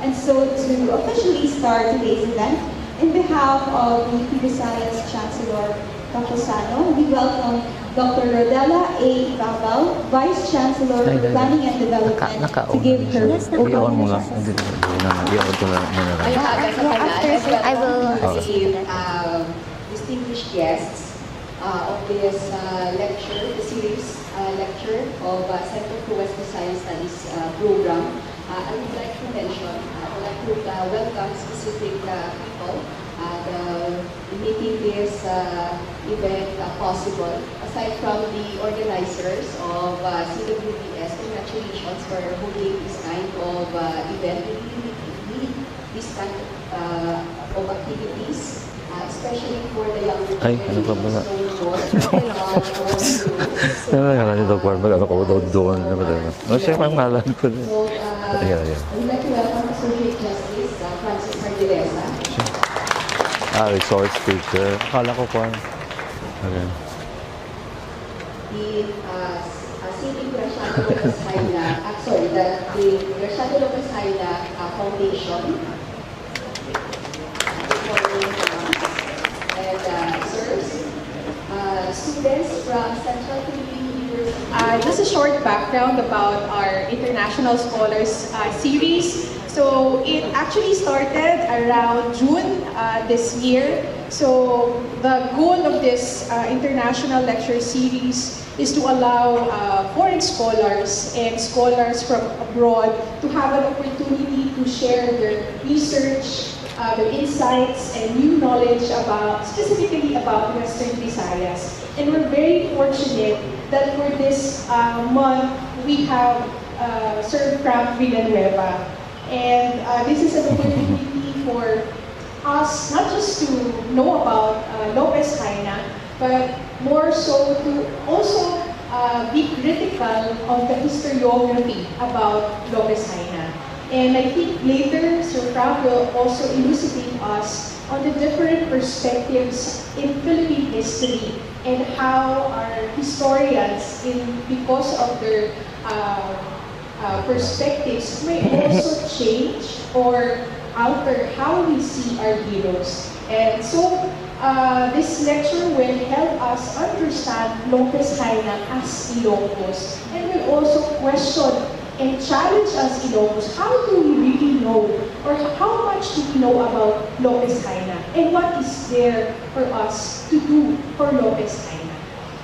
And so to officially start today's event, in behalf of the Visayan's Chancellor, Dr. Sano, we welcome Dr. Rodella A. Babao, Vice Chancellor of Planning and Development, to give her opening address. I will receive distinguished guests of this lecture, the series lecture of Center for West Visayan Studies program. I would like to mention, I would like to welcome specific people making this event possible. Aside from the organizers of CWBS, congratulations for holding this kind of event. We need this kind of activities, especially for the younger generation. I would like to welcome Associate Justice Francis Martireza. Resource teacher. Akala ko po. Okay. The City Graciano Lopez Jaena, the Graciano Lopez Jaena Foundation. And serves students from Central Philippine University. Just a short background about our International Scholars series. So it actually started around June this year. So the goal of this international lecture series is to allow foreign scholars and scholars from abroad to have an opportunity to share their research, their insights and new knowledge specifically about Western Visayas. And we're very fortunate that for this month we have served from Villanueva. And this is an opportunity for us not just to know about Lopez Jaena, but more so to also be critical of the historiography about Lopez Jaena. And I think later Sir Frank will also elucidate us on the different perspectives in Philippine history and how our historians, because of their perspectives, may also change or alter how we see our heroes. And so this lecture will help us understand Lopez Jaena as Ilocos, and will also question and challenge us Ilocos. How do we really know, or how much do we know about Lopez Jaena, and what is there for us to do for Lopez Jaena?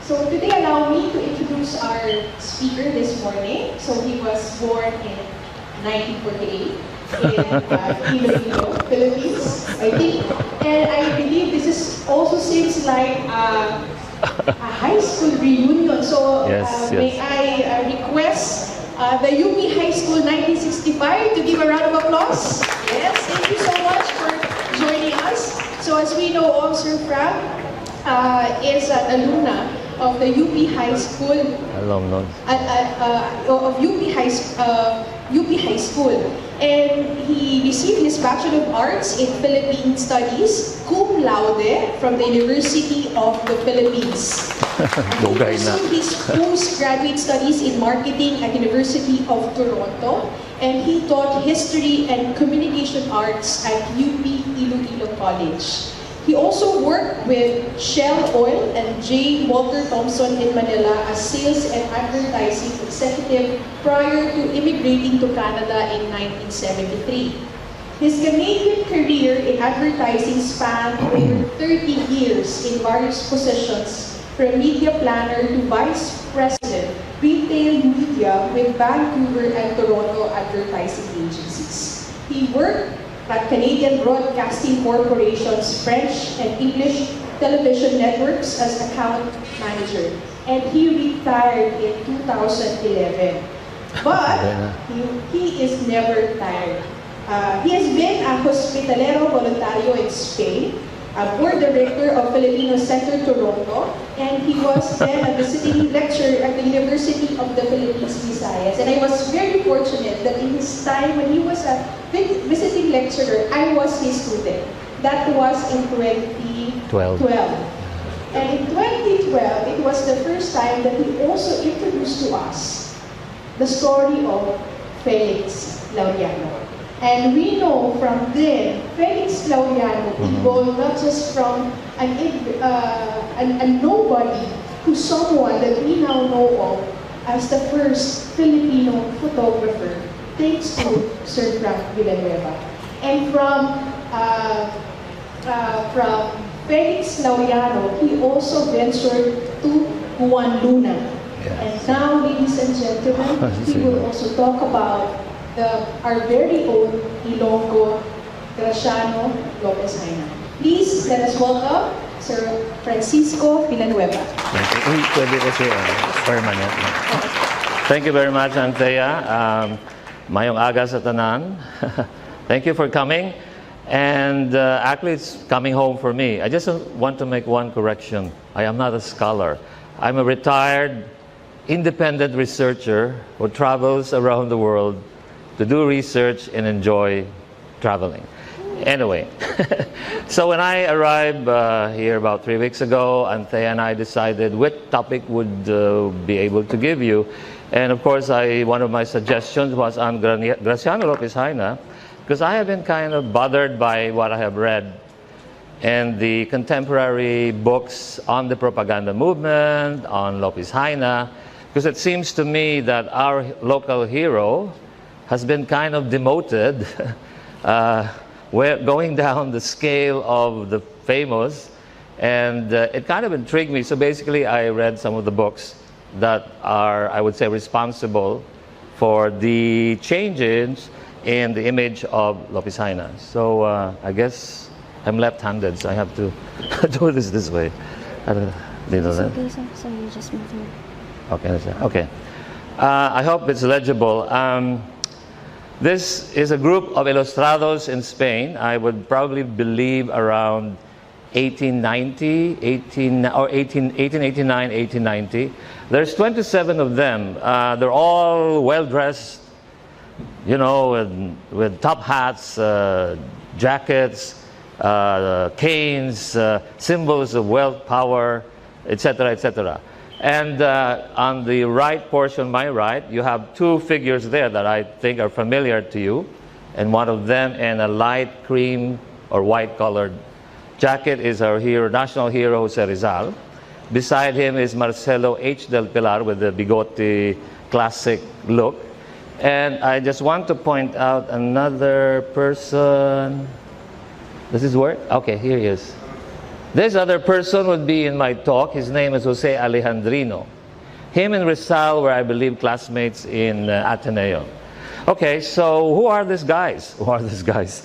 So today, allow me to introduce our speaker this morning. So he was born in 1948 in Iloilo, Philippines, I think. And I believe this is also seems like a high school reunion. So may I request the UP High School 1965 to give a round of applause? Yes, thank you so much for joining us. So as we know, Officer Frank is an alumna of the UP High School, alumnus of UP High School, and he received his Bachelor of Arts in Philippine Studies, cum laude, from the University of the Philippines. He pursued his postgraduate studies in marketing at University of Toronto, and he taught history and communication arts at UP Iloilo College. He also worked with Shell Oil and J. Walter Thompson in Manila as sales and advertising executive prior to immigrating to Canada in 1973. His Canadian career in advertising spanned over 30 years in various positions, from media planner to vice president, retail media with Vancouver and Toronto advertising agencies. He worked at Canadian Broadcasting Corporation's French and English television networks as account manager, and he retired in 2011. But he is never tired. He has been a hospitalero voluntario in Spain, a board director of Filipino Center Toronto, and he was then a visiting lecturer at the University of the Philippines, Visayas. And I was very fortunate that in his time when he was a visiting lecturer, I was his student. That was in 2012. And in 2012, it was the first time that he also introduced to us the story of Felix Laureano. And we know from then, Felix Laureano evolved not just from a nobody to someone that we now know of as the first Filipino photographer, thanks to Sir Frank Villanueva. And from Felix Laureano, he also ventured to Juan Luna. And now, ladies and gentlemen, we will also talk about our very own Ilonggo, Graciano Lopez Jaena. Please let us welcome Sir Francisco Villanueva. Thank you very much, Anthea. Mayong aga sa tanan. Thank you for coming. And actually, it's coming home for me. I just want to make one correction. I am not a scholar. I'm a retired, independent researcher who travels around the world to do research and enjoy traveling. Anyway, so when I arrived here about 3 weeks ago, Anthea and I decided which topic would be able to give you. And of course, one of my suggestions was on Graciano Lopez Jaena, because I have been kind of bothered by what I have read and the contemporary books on the propaganda movement, on Lopez Jaena, because it seems to me that our local hero has been kind of demoted, going down the scale of the famous, and it kind of intrigued me. So basically, I read some of the books that are, I would say, responsible for the changes in the image of Lopez Jaena. So I guess I'm left-handed, so I have to do this way. I don't know that. Okay, so you just move here. Okay, okay. I hope it's legible. This is a group of ilustrados in Spain. I would probably believe around 1889, 1890. There's 27 of them. They're all well-dressed, you know, with top hats, jackets, canes, symbols of wealth, power, etc., etc. And on the right portion, my right, you have two figures there that I think are familiar to you. And one of them in a light cream or white colored jacket is our hero, national hero, Jose Rizal. Beside him is Marcelo H. del Pilar with the bigote classic look. And I just want to point out another person. Does this work? Okay, here he is. This other person would be in my talk. His name is Jose Alejandrino. Him and Rizal were, I believe, classmates in Ateneo. Okay, so who are these guys? Who are these guys?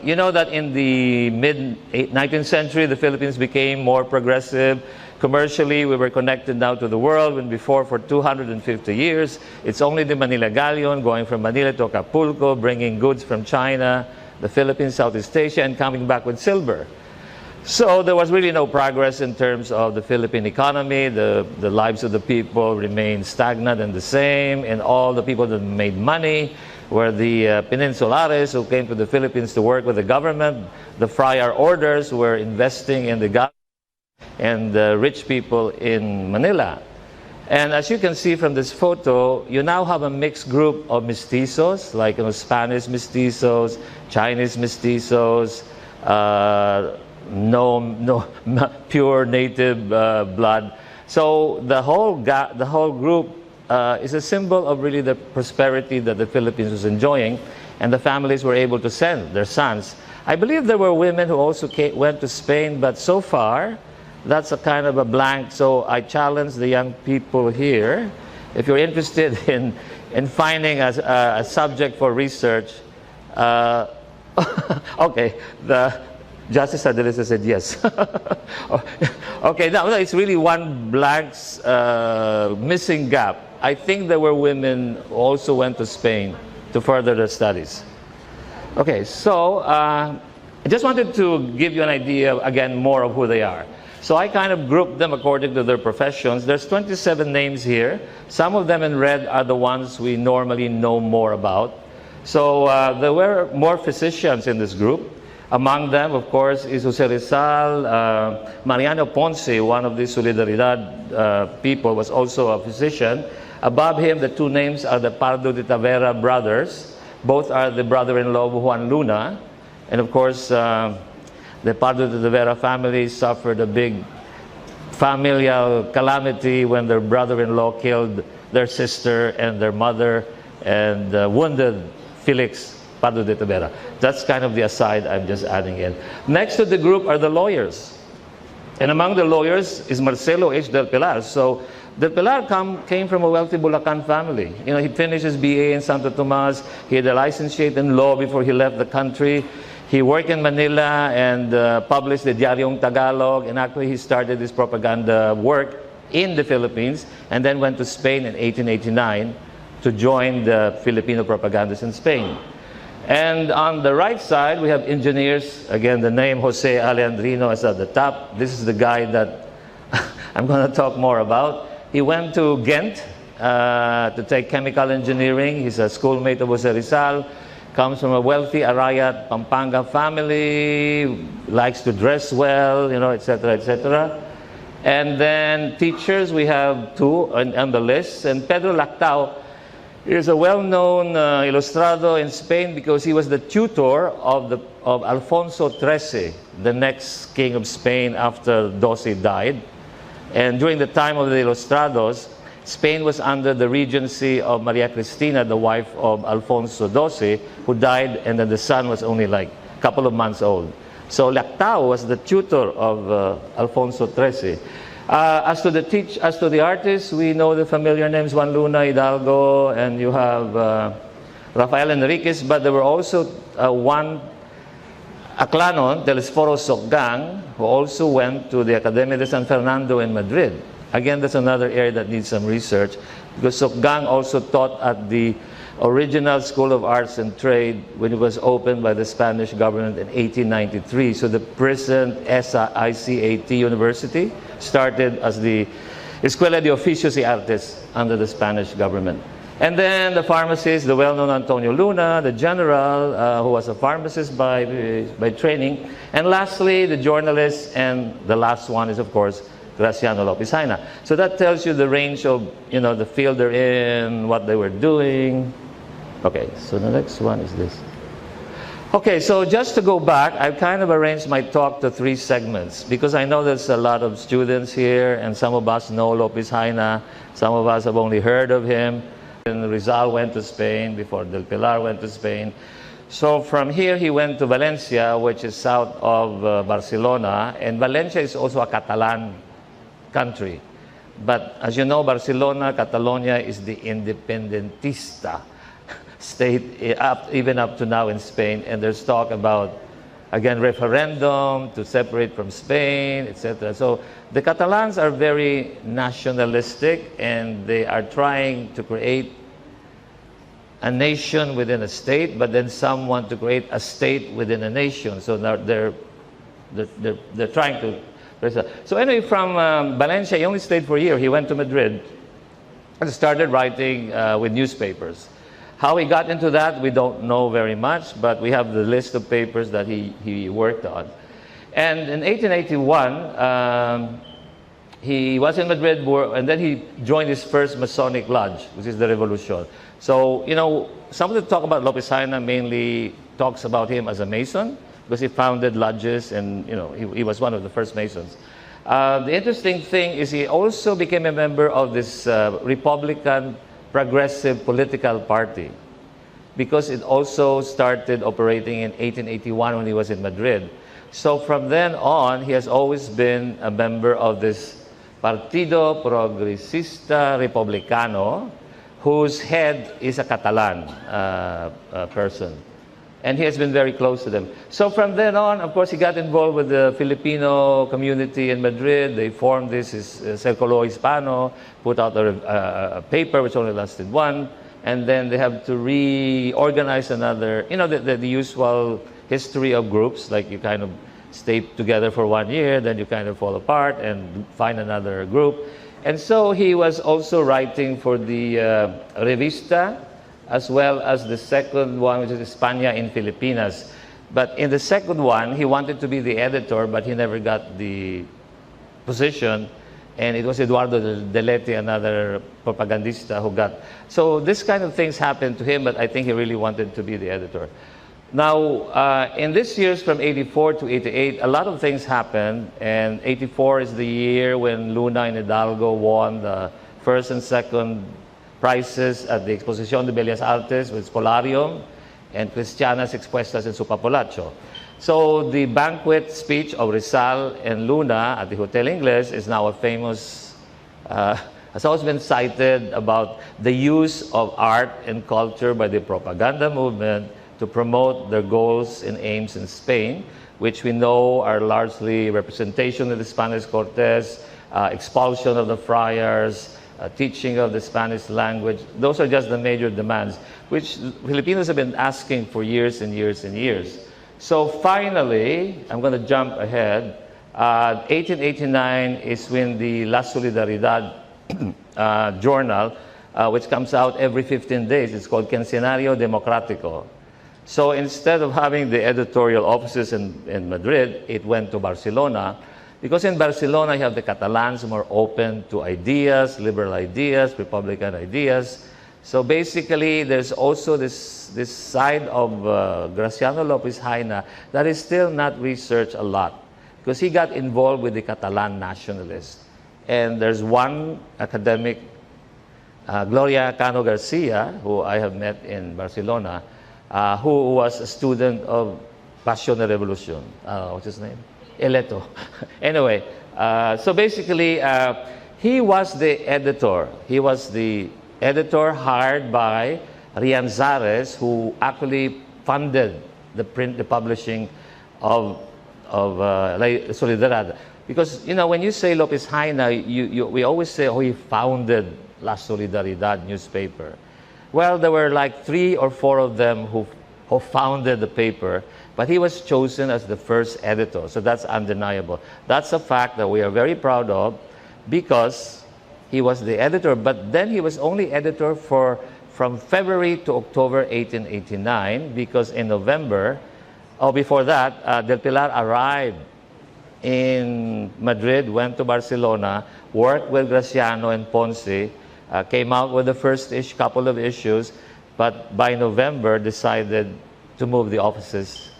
You know that in the mid-19th century, the Philippines became more progressive. Commercially, we were connected now to the world, when before for 250 years, it's only the Manila Galleon going from Manila to Acapulco, bringing goods from China, the Philippines, Southeast Asia, and coming back with silver. So there was really no progress in terms of the Philippine economy. The lives of the people remained stagnant and the same, and all the people that made money were the Peninsulares who came to the Philippines to work with the government. The friar orders were investing in the government and the rich people in Manila. And as you can see from this photo, you now have a mixed group of mestizos, like Spanish mestizos, Chinese mestizos, no pure native blood. So the whole group is a symbol of really the prosperity that the Philippines was enjoying, and the families were able to send their sons. I believe there were women who also went to Spain, but so far that's a kind of a blank. So I challenge the young people here, if you're interested in finding a subject for research. Okay, the Justice Adelisa said yes. Okay, now it's really one blank missing gap. I think there were women who also went to Spain to further their studies. Okay, so I just wanted to give you an idea, again, more of who they are. So I kind of grouped them according to their professions. There's 27 names here. Some of them in red are the ones we normally know more about. So there were more physicians in this group. Among them, of course, is Jose Rizal. Mariano Ponce, one of the Solidaridad people, was also a physician. Above him, the two names are the Pardo de Tavera brothers. Both are the brother-in-law of Juan Luna. And of course, the Pardo de Vera family suffered a big familial calamity when their brother-in-law killed their sister and their mother and wounded Felix Pardo de Vera. That's kind of the aside I'm just adding in. Next to the group are the lawyers. And among the lawyers is Marcelo H. Del Pilar. So Del Pilar came from a wealthy Bulacan family. You know, he finished his BA in Santo Tomas. He had a licentiate in law before he left the country. He worked in Manila and published the Diaryong Tagalog. And actually, he started his propaganda work in the Philippines and then went to Spain in 1889 to join the Filipino propagandists in Spain. And on the right side, we have engineers. Again, the name Jose Alejandrino is at the top. This is the guy that I'm going to talk more about. He went to Ghent to take chemical engineering. He's a schoolmate of Jose Rizal. Comes from a wealthy Arayat, Pampanga family. Likes to dress well, you know, etc., etc. And then teachers, we have two on the list. And Pedro Lactao is a well-known ilustrado in Spain because he was the tutor of Alfonso XIII, the next king of Spain after XII died. And during the time of the Ilustrados, Spain was under the regency of Maria Cristina, the wife of Alfonso XII, who died, and then the son was only like a couple of months old. So Lactao was the tutor of Alfonso XIII. As to the artists, we know the familiar names Juan Luna, Hidalgo, and you have Rafael Enriquez, but there were also one Aclanon, Telesforo Socgang, who also went to the Academia de San Fernando in Madrid. Again, that's another area that needs some research, because Socgang also taught at the original School of Arts and Trade when it was opened by the Spanish government in 1893. So the present ICAT University started as the Escuela de Oficios y Artes under the Spanish government. And then the pharmacist, the well-known Antonio Luna, the general, who was a pharmacist by training. And lastly, the journalist, and the last one is, of course, Graciano Lopez Jaena. So that tells you the range of, you know, the field they're in, what they were doing. Okay, so the next one is this. Okay, so just to go back, I've kind of arranged my talk to 3 segments because I know there's a lot of students here and some of us know Lopez Jaena, some of us have only heard of him. And Rizal went to Spain before Del Pilar went to Spain. So from here he went to Valencia, which is south of Barcelona, and Valencia is also a Catalan country. But as you know, Barcelona, Catalonia is the independentista state, even up to now in Spain, and there's talk about, again, referendum to separate from Spain, etc. So the Catalans are very nationalistic, and they are trying to create a nation within a state, but then some want to create a state within a nation. So now they're trying to. So anyway, from Valencia, he only stayed for a year. He went to Madrid and started writing with newspapers. How he got into that, we don't know very much, but we have the list of papers that he worked on. And in 1881, he was in Madrid, and then he joined his first Masonic lodge, which is the Revolution. So, you know, some of the talk about Lopez Jaena mainly talks about him as a Mason, because he founded lodges, and, you know, he was one of the first Masons. The interesting thing is he also became a member of this Republican Progressive Political Party, because it also started operating in 1881 when he was in Madrid. So from then on, he has always been a member of this Partido Progresista Republicano, whose head is a Catalan person. And he has been very close to them. So from then on, of course, he got involved with the Filipino community in Madrid. They formed this Circulo Hispano, put out a paper which only lasted one, and then they have to reorganize another, you know, the usual history of groups, like you kind of stay together for 1 year, then you kind of fall apart and find another group. And so he was also writing for the Revista, as well as the second one, which is España in Filipinas. But in the second one, he wanted to be the editor, but he never got the position. And it was Eduardo Delete, another propagandista, who got. So this kind of things happened to him, but I think he really wanted to be the editor. Now, in this years from 84 to 88, a lot of things happened. And 84 is the year when Luna and Hidalgo won the first and second prizes at the Exposición de Bellas Artes with Spolarium and Cristianas Expuestas en su Papalacho. So the banquet speech of Rizal and Luna at the Hotel Ingles is now a famous, has always been cited about the use of art and culture by the propaganda movement to promote their goals and aims in Spain, which we know are largely representation of the Spanish Cortes, expulsion of the friars, teaching of the Spanish language. Those are just the major demands, which Filipinos have been asking for years and years and years. So finally, I'm going to jump ahead. 1889 is when the La Solidaridad journal, which comes out every 15 days. It's called Quincenario Democrático. So instead of having the editorial offices in Madrid, it went to Barcelona. Because in Barcelona, you have the Catalans more open to ideas, liberal ideas, Republican ideas. So basically, there's also this side of Graciano Lopez Jaena that is still not researched a lot, because he got involved with the Catalan nationalists. And there's one academic, Gloria Cano Garcia, who I have met in Barcelona, who was a student of Passion de Revolution. What's his name? Eleto. Anyway, so basically, he was the editor. He was the editor hired by Rian Zares, who actually funded the publishing of La Solidaridad. Because, you know, when you say Lopez Jaena, we always say, oh, he founded La Solidaridad newspaper. Well, there were like 3 or 4 of them who founded the paper, but he was chosen as the first editor, so that's undeniable. That's a fact that we are very proud of, because he was the editor, but then he was only editor from February to October 1889, because in November, or before that, Del Pilar arrived in Madrid, went to Barcelona, worked with Graciano and Ponce, came out with the first couple of issues, but by November decided to move the offices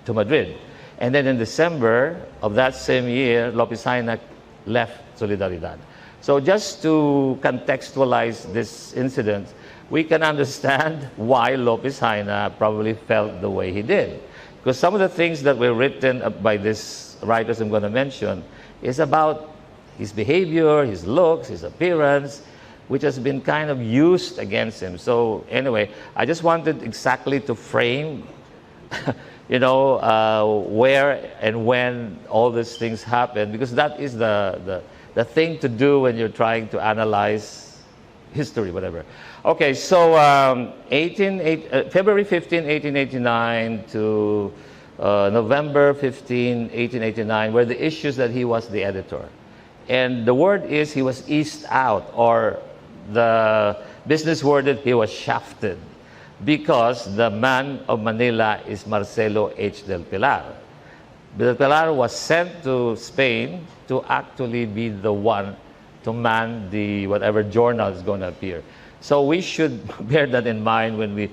to Madrid. And then in December of that same year, Lopez Jaena left Solidaridad. So just to contextualize this incident, we can understand why Lopez Jaena probably felt the way he did. Because some of the things that were written by these writers I'm going to mention is about his behavior, his looks, his appearance, which has been kind of used against him. So anyway, I just wanted exactly to frame, you know, where and when all these things happen, because that is the thing to do when you're trying to analyze history, whatever. Okay, so February 15, 1889 to November 15, 1889 were the issues that he was the editor. And the word is he was eased out, or the business word is he was shafted, because the man of Manila is Marcelo H. Del Pilar. Del Pilar was sent to Spain to actually be the one to man the whatever journal is going to appear. So we should bear that in mind when we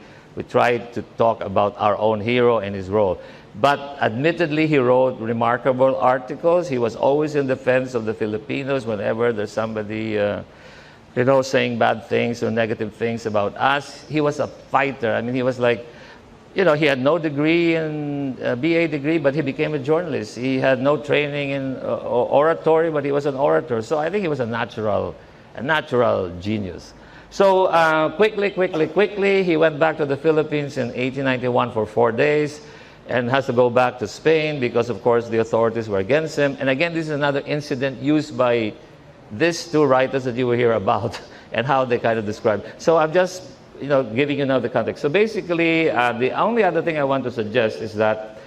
try to talk about our own hero and his role. But admittedly, he wrote remarkable articles. He was always in defense of the Filipinos whenever there's somebody you know, saying bad things or negative things about us. He was a fighter. I mean, he was like, you know, he had no degree in BA degree, but he became a journalist. He had no training in oratory, but he was an orator. So I think he was a natural genius. So quickly, he went back to the Philippines in 1891 for 4 days, and has to go back to Spain because, of course, the authorities were against him. And again, this is another incident used by these 2 writers that you will hear about and how they kind of describe. So I'm just, you know, giving you now the context. So basically, the only other thing I want to suggest is that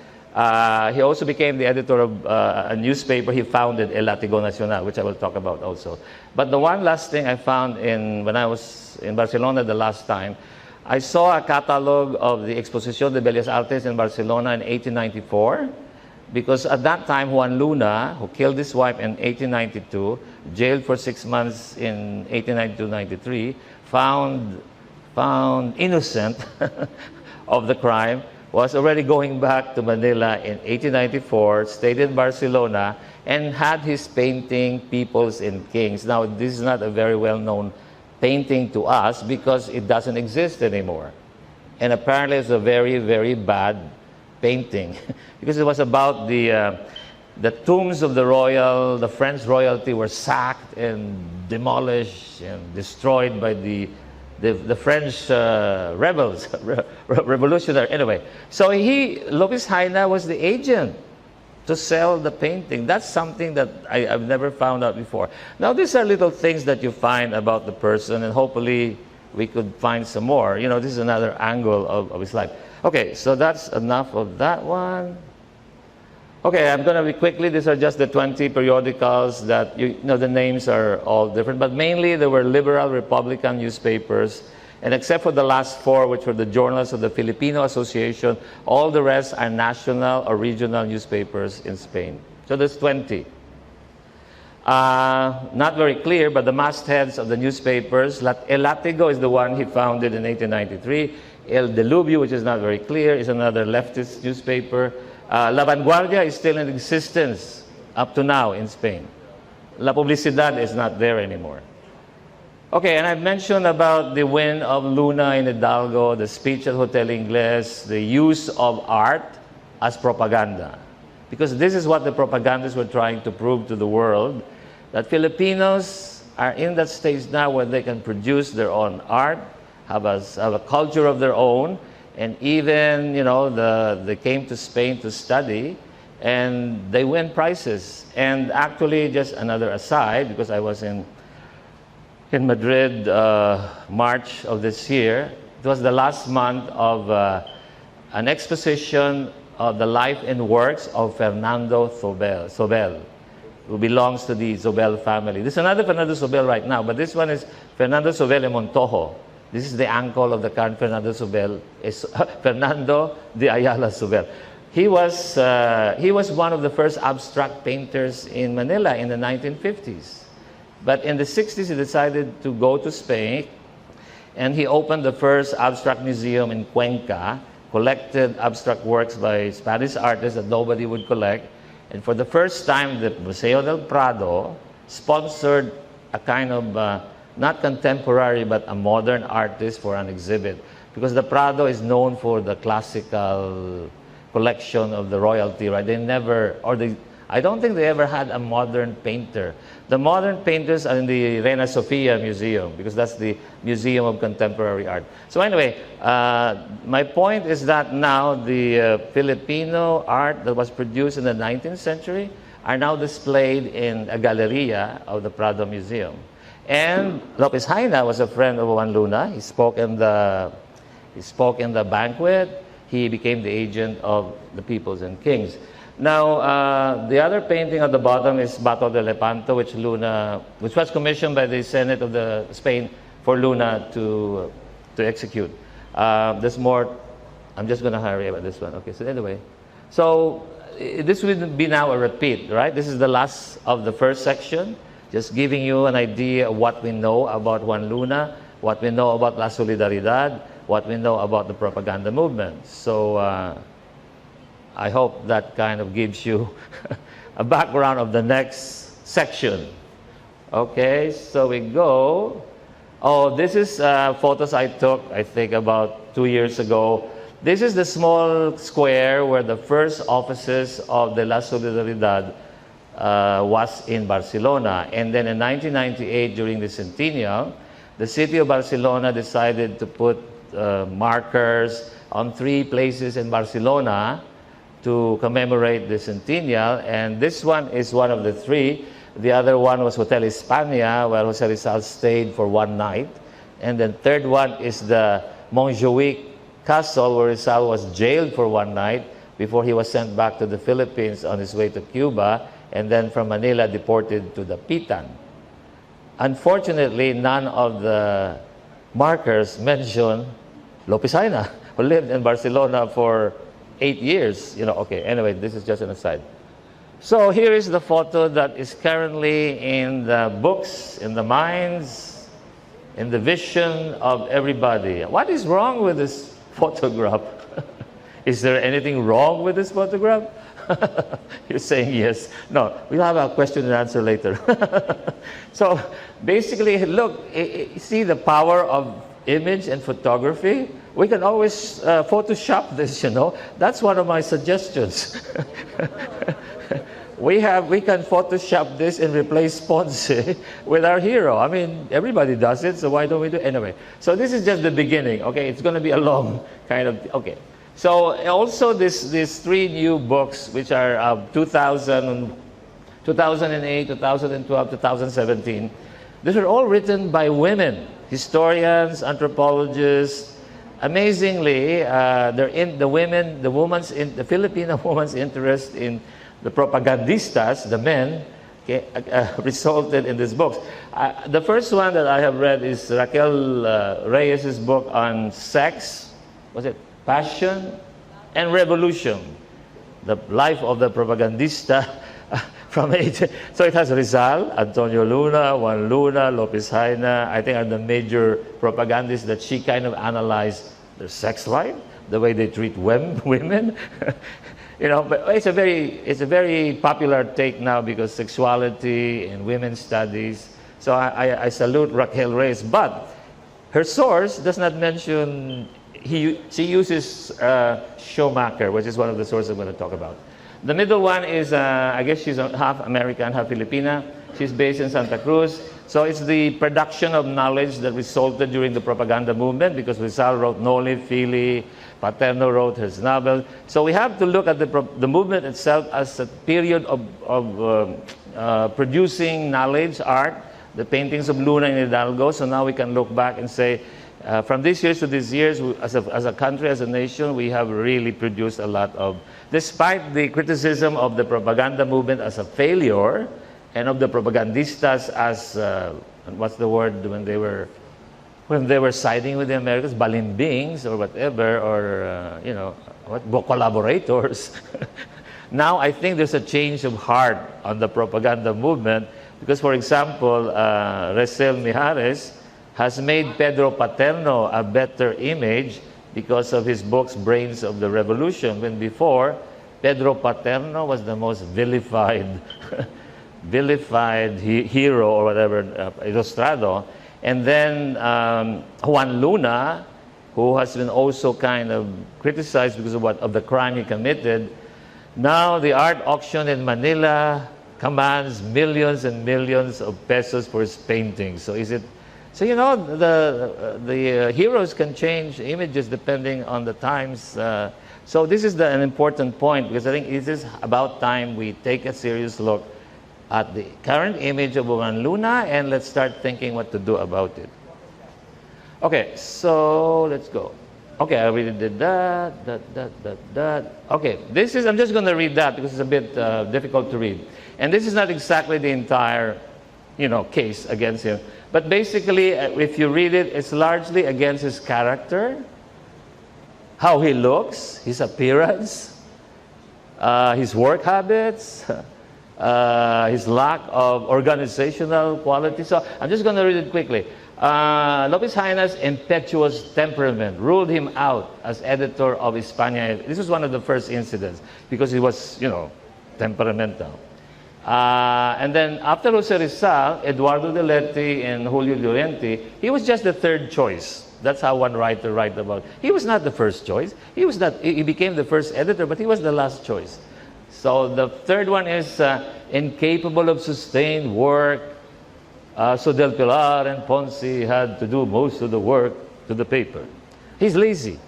he also became the editor of a newspaper he founded, El Latigo Nacional, which I will talk about also. But the one last thing I found when I was in Barcelona the last time, I saw a catalog of the Exposición de Bellas Artes in Barcelona in 1894. because at that time, Juan Luna, who killed his wife in 1892, jailed for 6 months in 1892-93, found innocent of the crime, was already going back to Manila in 1894, stayed in Barcelona, and had his painting Peoples and Kings. Now, this is not a very well-known painting to us because it doesn't exist anymore. And apparently it's a very, very bad painting because it was about the tombs of the French royalty were sacked and demolished and destroyed by the French rebels, revolutionary. Anyway, so Lopez Jaena was the agent to sell the painting. That's something that I've never found out before. Now, these are little things that you find about the person, and hopefully we could find some more. You know, this is another angle of his life. Okay, so that's enough of that one. Okay, I'm going to be quickly. These are just the 20 periodicals that, you know, the names are all different, but mainly there were liberal Republican newspapers, and except for the last 4, which were the journals of the Filipino Association, all the rest are national or regional newspapers in Spain. So there's 20. Not very clear, but the mastheads of the newspapers, El Látigo is the one he founded in 1893. El Diluvio, which is not very clear, is another leftist newspaper. La Vanguardia is still in existence up to now in Spain. La Publicidad is not there anymore. Okay, and I've mentioned about the win of Luna in Hidalgo, the speech at Hotel Ingles, the use of art as propaganda. Because this is what the propagandists were trying to prove to the world, that Filipinos are in that stage now where they can produce their own art, have a culture of their own, and even, you know, they came to Spain to study, and they win prizes. And actually, just another aside, because I was in Madrid March of this year, it was the last month of an exposition of the life and works of Fernando Sobel, who belongs to the Sobel family. There's another Fernando Sobel right now, but this one is Fernando Sobel de Montojo. This is the uncle of the current Fernando Sobel, Fernando de Ayala Sobel. He was one of the first abstract painters in Manila in the 1950s. But in the 60s, he decided to go to Spain, and he opened the first abstract museum in Cuenca, collected abstract works by Spanish artists that nobody would collect. And for the first time, the Museo del Prado sponsored a kind of, not contemporary, but a modern artist for an exhibit. Because the Prado is known for the classical collection of the royalty, right? I don't think they ever had a modern painter. The modern painters are in the Reina Sofia Museum, because that's the Museum of Contemporary Art. So anyway, my point is that now the Filipino art that was produced in the 19th century are now displayed in a galleria of the Prado Museum. And Lopez Jaena was a friend of Juan Luna. He spoke in the banquet. He became the agent of the Peoples and Kings. Now, the other painting at the bottom is Bato de Lepanto, which was commissioned by the Senate of Spain for Luna to execute. There's more. I'm just going to hurry about this one. Okay, so anyway. So this will be now a repeat, right? This is the last of the first section, just giving you an idea of what we know about Juan Luna, what we know about La Solidaridad, what we know about the propaganda movement. So I hope that kind of gives you a background of the next section. Okay, so we go. Oh, this is photos I took, I think, about 2 years ago. This is the small square where the first offices of the La Solidaridad was in Barcelona. And then in 1998, during the centennial, the city of Barcelona decided to put markers on 3 places in Barcelona to commemorate the centennial, and this one is one of the 3. The other one was Hotel Hispania, where Jose Rizal stayed for 1 night. And then third one is the Montjuic Castle, where Rizal was jailed for 1 night before he was sent back to the Philippines on his way to Cuba, and then from Manila deported to the Pitan. Unfortunately, none of the markers mention Lopez Jaena, who lived in Barcelona for 8 years, you know, okay, anyway, this is just an aside. So here is the photo that is currently in the books, in the minds, in the vision of everybody. What is wrong with this photograph? Is there anything wrong with this photograph? You're saying yes. No, we'll have a question and answer later. So basically, look, see the power of image and photography? We can always Photoshop this, you know. That's one of my suggestions. We can Photoshop this and replace Ponce with our hero. I mean, everybody does it, so why don't we do it? Anyway, so this is just the beginning, okay? It's going to be a long kind of, okay. So also these 3 new books, which are 2008, 2012, 2017, these are all written by women, historians, anthropologists. Amazingly, the Filipino woman's interest in the propagandistas, the men, resulted in these books. The first one that I have read is Raquel Reyes' book on sex. Was it Passion and Revolution? The life of the propagandista from age. So it has Rizal, Antonio Luna, Juan Luna, Lopez Jaena, I think are the major propagandists that she kind of analyzed their sex life, the way they treat women. You know, but it's a very popular take now because sexuality and women's studies. So I salute Raquel Reyes, but her source does not mention. She uses Schumacher, which is one of the sources I'm going to talk about. The middle one is, I guess she's half American, half Filipina. She's based in Santa Cruz. So it's the production of knowledge that resulted during the propaganda movement, because Rizal wrote Noli Fili, Paterno wrote his novel. So we have to look at the movement itself as a period of producing knowledge, art, the paintings of Luna and Hidalgo. So now we can look back and say, from these years to these years, as a country, as a nation, we have really produced a lot of, despite the criticism of the propaganda movement as a failure, and of the propagandistas as, what's the word, when they were siding with the Americans, balimbings or whatever, or, you know, collaborators. Now I think there's a change of heart on the propaganda movement, because, for example, Resel Mijares has made Pedro Paterno a better image because of his books, Brains of the Revolution, when before, Pedro Paterno was the most vilified hero or whatever, ilustrado. And then Juan Luna, who has been also kind of criticized because of the crime he committed. Now the art auction in Manila commands millions and millions of pesos for his paintings. So so you know, the heroes can change images depending on the times. So this is an important point, because I think it is about time we take a serious look at the current image of Juan Luna, and let's start thinking what to do about it. Okay, so let's go. Okay, I already did that. Okay, I'm just going to read that because it's a bit difficult to read. And this is not exactly the entire, you know, case against him. But basically, if you read it, it's largely against his character, how he looks, his appearance, his work habits, his lack of organizational quality. So I'm just going to read it quickly. Lopez Jaena's impetuous temperament ruled him out as editor of Hispania. This was one of the first incidents because he was, you know, temperamental. And then after Jose Rizal, Eduardo de Leti and Julio Llorente, he was just the third choice. That's how one writer writes about it. He was not the first choice. He became the first editor, but he was the last choice. So the third one is incapable of sustained work. So Del Pilar and Ponce had to do most of the work to the paper. He's lazy.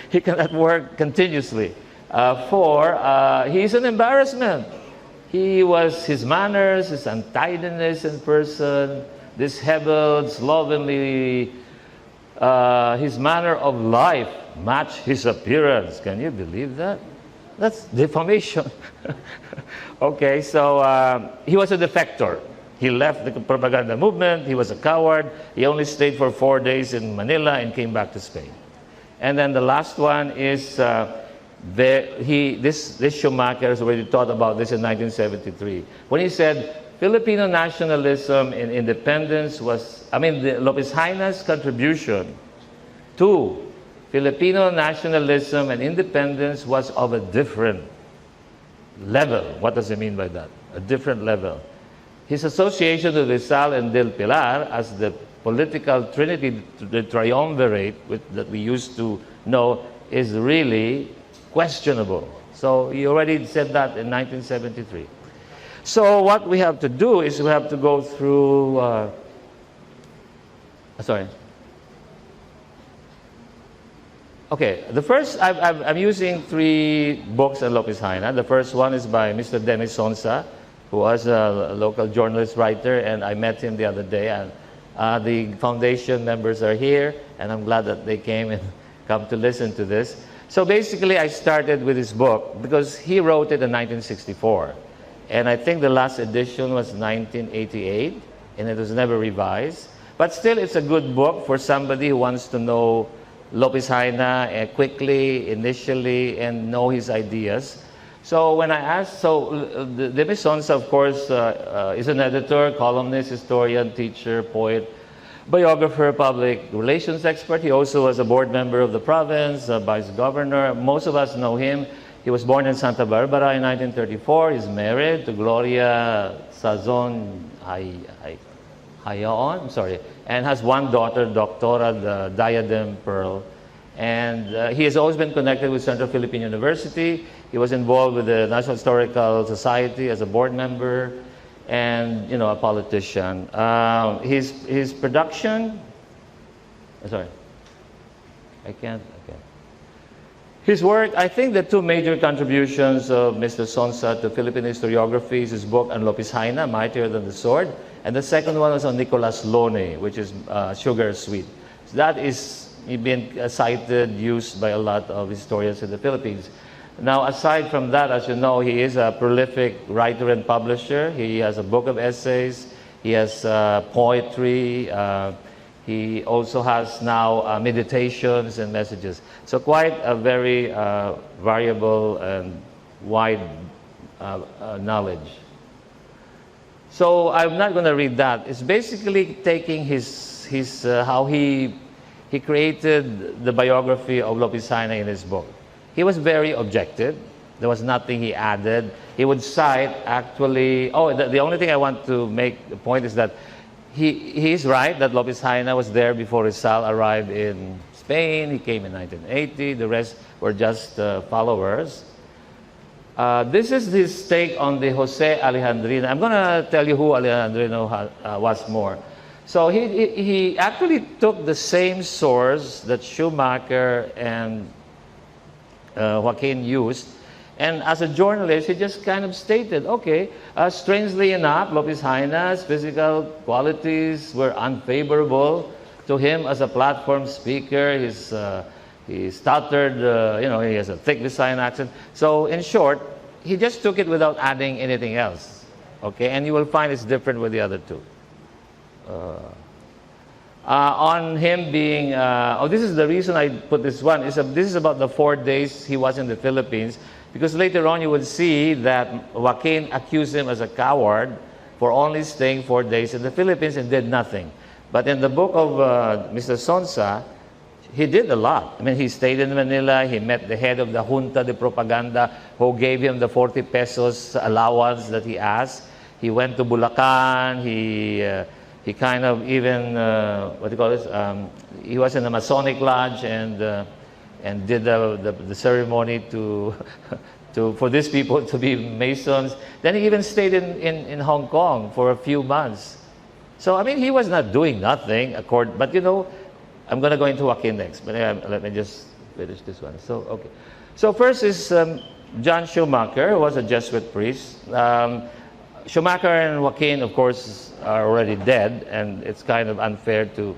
He cannot work continuously. He's an embarrassment. His manners, his untidiness in person, disheveled, slovenly, his manner of life match his appearance. Can you believe that? That's defamation. Okay, so he was a defector. He left the propaganda movement. He was a coward. He only stayed for 4 days in Manila and came back to Spain. And then the last one is this Schumacher has already thought about this in 1973 when he said Filipino nationalism and independence was, Lopez Jaena's contribution to Filipino nationalism and independence was of a different level. What does he mean by that? A different level. His association with Rizal and Del Pilar as the political trinity, the triumvirate that we used to know, is really questionable. So he already said that in 1973. So what we have to do is we have to go through, Okay, the first, I'm using 3 books on Lopez Jaena. The first one is by Mr. Dennis Sonsa, who was a local journalist writer, and I met him the other day. And the foundation members are here, and I'm glad that they came and come to listen to this. So basically, I started with his book because he wrote it in 1964. And I think the last edition was 1988, and it was never revised. But still, it's a good book for somebody who wants to know Lopez Jaena quickly, initially, and know his ideas. So when I asked, Demis Sonsa, of course, is an editor, columnist, historian, teacher, poet, biographer, public relations expert. He also was a board member of the province, vice governor. Most of us know him. He was born in Santa Barbara in 1934. He's married to Gloria Sazon Hayaon, and has one daughter, Doctora Diadem Pearl. And he has always been connected with Central Philippine University. He was involved with the National Historical Society as a board member and, a politician. His production, his work, I think the 2 major contributions of Mr. Sonsa to Philippine historiography is his book on Lopez Jaena, Mightier Than the Sword, and the second one was on Nicolas Lone, which is Sugar Sweet. So that is been cited, used by a lot of historians in the Philippines. Now, aside from that, as you know, he is a prolific writer and publisher. He has a book of essays. He has poetry. He also has now meditations and messages. So quite a very variable and wide knowledge. So I'm not going to read that. It's basically taking his how he created the biography of Lopez Jaena in his book. He was very objective. There was nothing he added. He would cite actually. The only thing I want to make the point is that he's right that Lopez Jaena was there before Rizal arrived in Spain. He came in 1980. The rest were just followers. This is his take on the Jose Alejandrino. I'm going to tell you who Alejandrino was more. So he actually took the same source that Schumacher and Joaquin used. And as a journalist, he just kind of stated, okay, strangely enough, Lopez Jaena's physical qualities were unfavorable to him as a platform speaker. He stuttered, he has a thick Visayan accent. So in short, he just took it without adding anything else. Okay, and you will find it's different with the other 2. On him being, this is the reason I put this one. This is about the 4 days he was in the Philippines, because later on you would see that Joaquin accused him as a coward for only staying 4 days in the Philippines and did nothing. But in the book of Mr. Sonsa, he did a lot. He stayed in Manila. He met the head of the Junta de Propaganda who gave him the 40 pesos allowance that he asked. He went to Bulacan. He kind of even, he was in the Masonic Lodge and did the ceremony for these people to be Masons. Then he even stayed in Hong Kong for a few months. So, he was not doing nothing, but I'm going to go into Joaquin next, but let me just finish this one. So, okay. So first is John Schumacher, who was a Jesuit priest. Schumacher and Joaquin, of course, are already dead, and it's kind of unfair to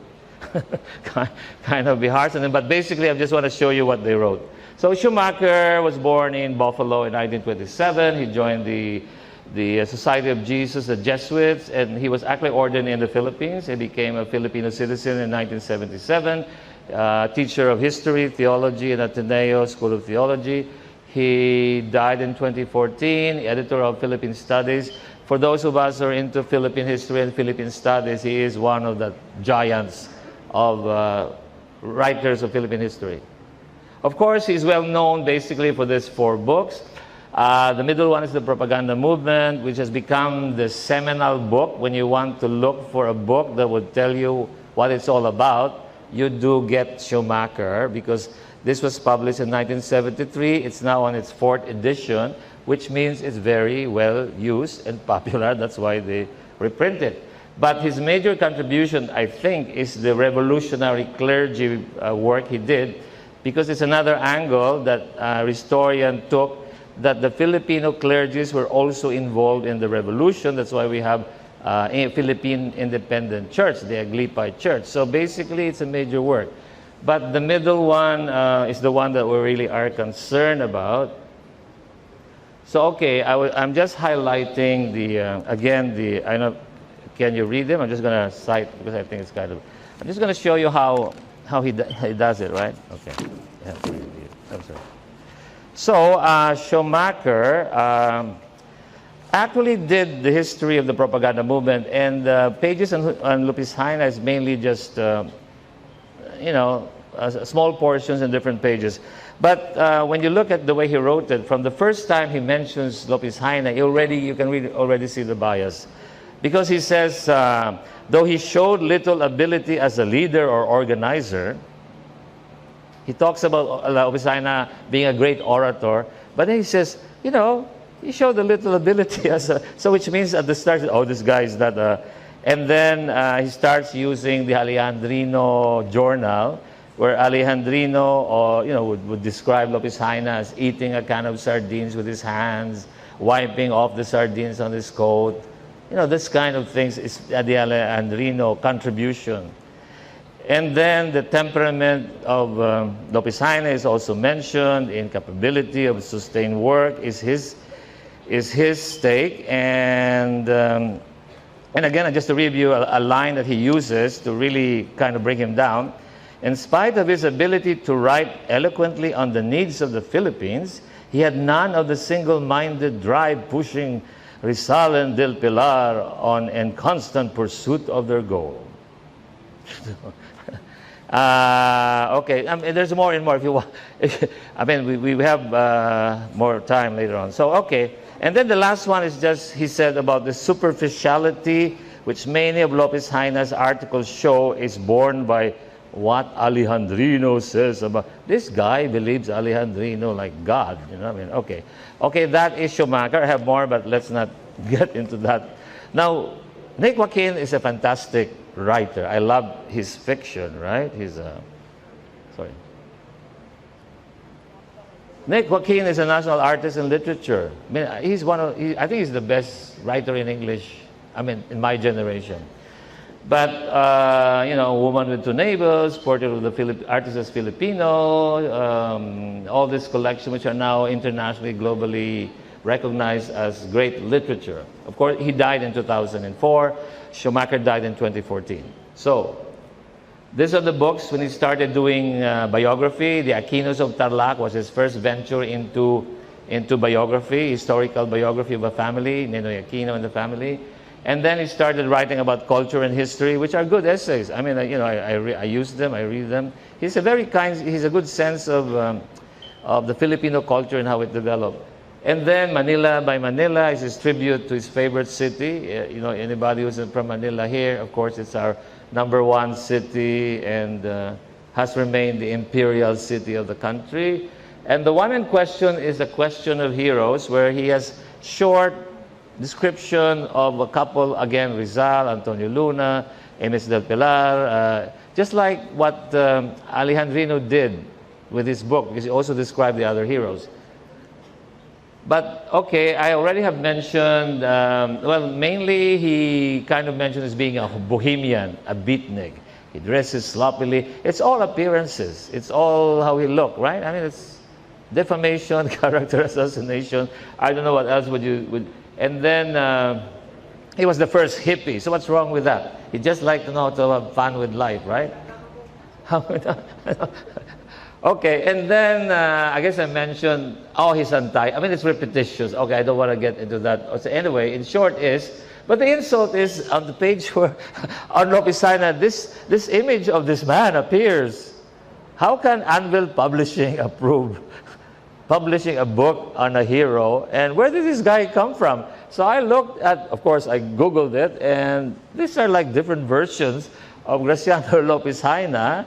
kind of be harsh on them. But basically, I just want to show you what they wrote. So Schumacher was born in Buffalo in 1927. He joined the Society of Jesus, the Jesuits, and he was actually ordained in the Philippines. He became a Filipino citizen in 1977. teacher of history, theology in Ateneo School of Theology. He died in 2014, editor of Philippine Studies. For those of us who are into Philippine history and Philippine studies, he is one of the giants of writers of Philippine history. Of course, he's well known basically for these 4 books. The middle one is The Propaganda Movement, which has become the seminal book. When you want to look for a book that would tell you what it's all about, you do get Schumacher, because this was published in 1973. It's now on its 4th edition, which means it's very well used and popular. That's why they reprint it. But his major contribution, I think, is the revolutionary clergy work he did, because it's another angle that a historian took, that the Filipino clergies were also involved in the revolution. That's why we have a Philippine Independent Church, the Aglipay Church. So basically, it's a major work. But the middle one is the one that we really are concerned about. So, okay, I'm just highlighting the, I know, can you read them? I'm just going to cite, because I think it's kind of, I'm just going to show you how he does it, right? Okay. Yeah, I'm sorry. So, Schumacher actually did the history of the propaganda movement, and pages on Lopez Jaena is mainly just, small portions in different pages. But when you look at the way he wrote it, from the first time he mentions Lopez Jaena, you can already see the bias. Because he says, though he showed little ability as a leader or organizer, he talks about Lopez Jaena being a great orator, but then he says, he showed a little ability so which means at the start, oh, this guy is not and then he starts using the Alejandrino journal, where Alejandrino would describe Lopez Jaena as eating a can of sardines with his hands, wiping off the sardines on his coat. This kind of things is the Alejandrino contribution. And then the temperament of Lopez Jaena is also mentioned. Incapability of sustained work is his stake. And again, just to review a line that he uses to really kind of bring him down. In spite of his ability to write eloquently on the needs of the Philippines, he had none of the single-minded drive pushing Rizal and Del Pilar on in constant pursuit of their goal. Okay, there's more and more if you want. We have more time later on. So, okay. And then the last one is just, he said about the superficiality, which many of Lopez Jaena's articles show is borne by what Alejandrino says about. This guy believes Alejandrino like God, Okay. Okay, that is Schumacher. I have more, but let's not get into that. Now, Nick Joaquin is a fantastic writer. I love his fiction, right? Nick Joaquin is a national artist in literature. I think he's the best writer in English, in my generation. But, Woman with Two Neighbors, Portrait of the Artist as Filipino, all this collection, which are now internationally, globally recognized as great literature. Of course, he died in 2004. Schumacher died in 2014. So, these are the books when he started doing biography. The Aquinos of Tarlac was his first venture into biography, historical biography of a family, Ninoy Aquino and the family. And then he started writing about culture and history, which are good essays. I use them, I read them. He's a good sense of the Filipino culture and how it developed. And then Manila by Manila is his tribute to his favorite city. Anybody who's from Manila here, of course, it's our #1 city and has remained the imperial city of the country. And the one in question is the Question of Heroes, where he has short description of a couple, again, Rizal, Antonio Luna, Enes del Pilar, just like what Alejandrino did with his book, because he also described the other heroes. But, okay, I already have mentioned, mainly he kind of mentioned as being a bohemian, a beatnik. He dresses sloppily. It's all appearances. It's all how he looked, right? It's defamation, character assassination. I don't know what else would. And then he was the first hippie. So what's wrong with that? He just liked to know how to have fun with life, right? Okay, and then I guess I mentioned, oh, he's untied. I mean, it's repetitious. Okay, I don't want to get into that. So anyway, in short is, but the insult is on the page where, on Lopez Jaena, this image of this man appears. How can Anvil Publishing approve publishing a book on a hero? And where did this guy come from? So I looked at, of course, I Googled it, and these are like different versions of Graciano Lopez Jaena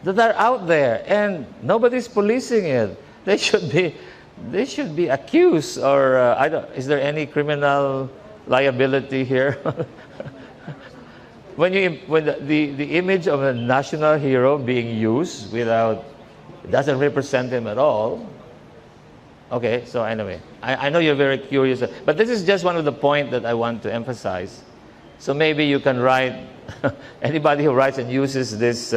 that are out there, and nobody's policing it. They should be accused, or I don't. Is there any criminal liability here? when the image of a national hero being used without, it doesn't represent him at all. Okay, so anyway, I know you're very curious, but this is just one of the points that I want to emphasize. So maybe you can write, anybody who writes and uses this,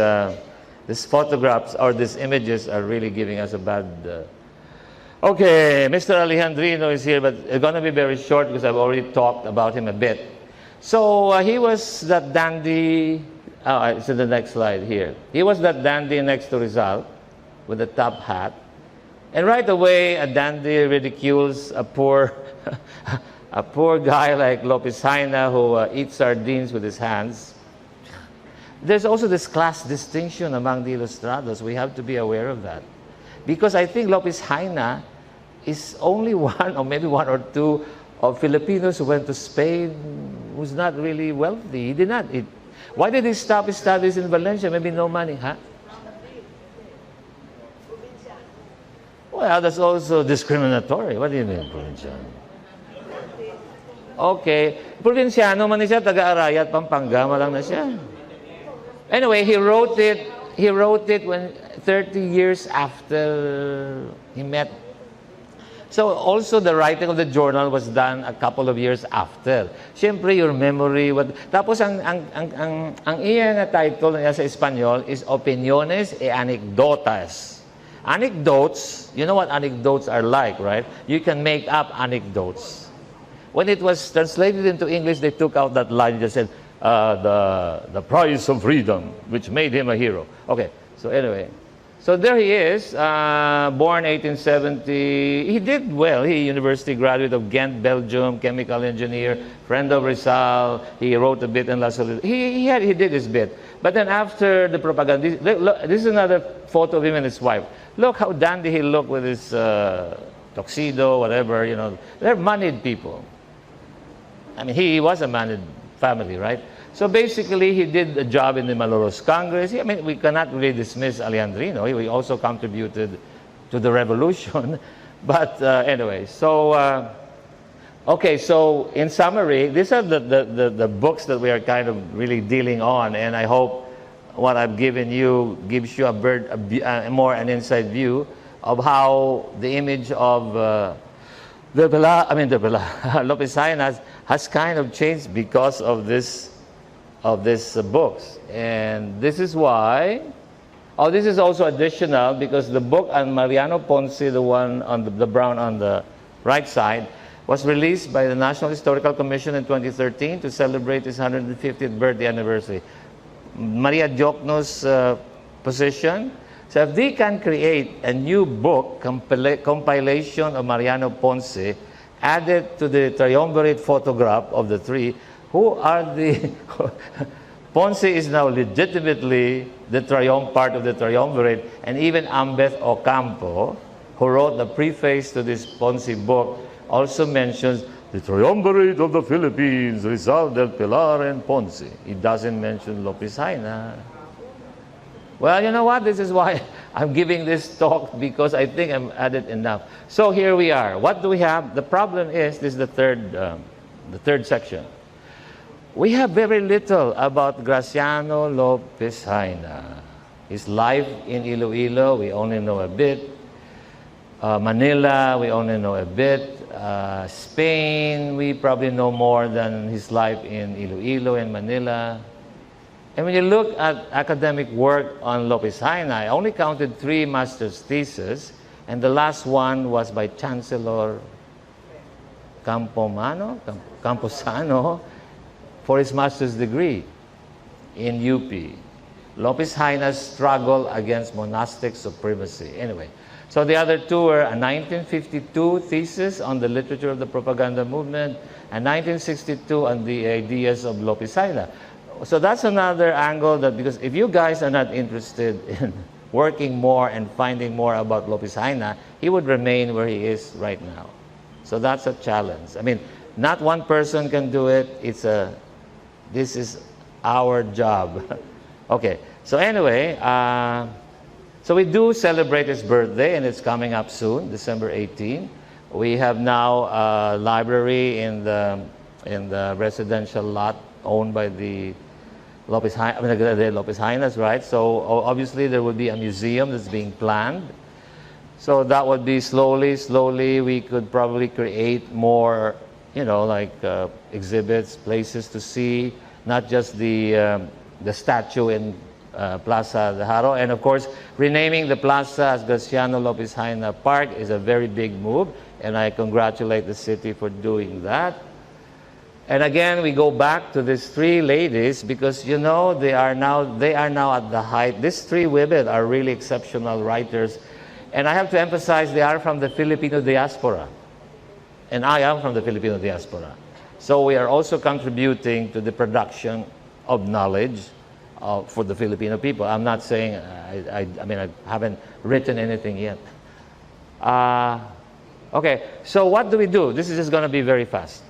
these photographs or these images are really giving us a bad... Okay, Mr. Alejandrino is here, but it's going to be very short because I've already talked about him a bit. So he was that dandy, it's in the next slide here. He was that dandy next to Rizal with the top hat. And right away, a dandy ridicules a poor, a poor guy like Lopez Jaena who eats sardines with his hands. There's also this class distinction among the ilustrados. We have to be aware of that. Because I think Lopez Jaena is only one, or maybe one or two, of Filipinos who went to Spain who's not really wealthy. He did not. Why did he stop his studies in Valencia? Maybe no money, huh? Well, that's also discriminatory. What do you mean, provinciano? Okay. Provinciano man siya, taga-Arayat, Pampanga, malang na siya. Anyway, he wrote it when 30 years after he met. So also the writing of the journal was done a couple of years after. Siyempre, your memory. Tapos ang iya na title niya sa Espanyol is Opiniones e Anecdotas. Anecdotes, you know what anecdotes are like, right? You can make up anecdotes. When it was translated into English, they took out that line and just said, the price of freedom, which made him a hero. Okay, so anyway. So there he is, born 1870. He did well. He university graduate of Ghent, Belgium, chemical engineer, friend of Rizal. He wrote a bit in La Soledad. He did his bit. But then after the propaganda, this is another photo of him and his wife. Look how dandy he looked with his tuxedo, whatever, you know. They're moneyed people. I mean, he was a moneyed family, right? So basically, he did a job in the Malolos Congress. I mean, we cannot really dismiss Alejandrino. He also contributed to the revolution. But anyway, so, okay, so in summary, these are the books that we are kind of really dealing on. And I hope what I've given you gives you more an inside view of how the image of Lopez Jaena has kind of changed because of these books. And this is why, this is also additional because the book on Mariano Ponce, the one on the brown on the right side, was released by the National Historical Commission in 2013 to celebrate his 150th birthday anniversary. Maria Diokno's position, so if they can create a new book, compilation of Mariano Ponce, added to the triumvirate photograph of the three, who are the... Ponce is now legitimately the part of the triumvirate, and even Ambeth Ocampo, who wrote the preface to this Ponce book, also mentions the triumvirate of the Philippines, Rizal del Pilar and Ponce. It doesn't mention Lopez Jaena. Well, you know what? This is why I'm giving this talk, because I think I've added enough. So here we are. What do we have? The problem is, this is the third section. We have very little about Graciano Lopez Jaena. His life in Iloilo, we only know a bit. Manila, we only know a bit. Spain, we probably know more than his life in Iloilo and Manila. And when you look at academic work on Lopez Jaena, I only counted 3 master's theses, and the last one was by Chancellor Camposano for his master's degree in UP. Lopez Jaena's struggle against monastic supremacy. Anyway, so the other two were a 1952 thesis on the literature of the propaganda movement and 1962 on the ideas of Lopez Jaena. So that's another angle, that because if you guys are not interested in working more and finding more about Lopez Jaena, he would remain where he is right now. So that's a challenge. I mean, not one person can do it. This is our job. Okay, so anyway, so we do celebrate his birthday, and it's coming up soon, December 18. We have now a library in the residential lot owned by the Lopez Jaenas, right? So obviously there will be a museum that's being planned. So that would be slowly we could probably create more, like exhibits, places to see, not just the statue in Plaza de Haro. And of course, renaming the plaza as Graciano Lopez Jaena Park is a very big move, and I congratulate the city for doing that. And again, we go back to these three ladies because, they are now at the height. These three women are really exceptional writers. And I have to emphasize they are from the Filipino diaspora. And I am from the Filipino diaspora. So we are also contributing to the production of knowledge for the Filipino people. I'm not saying, I haven't written anything yet. Okay, so what do we do? This is just going to be very fast.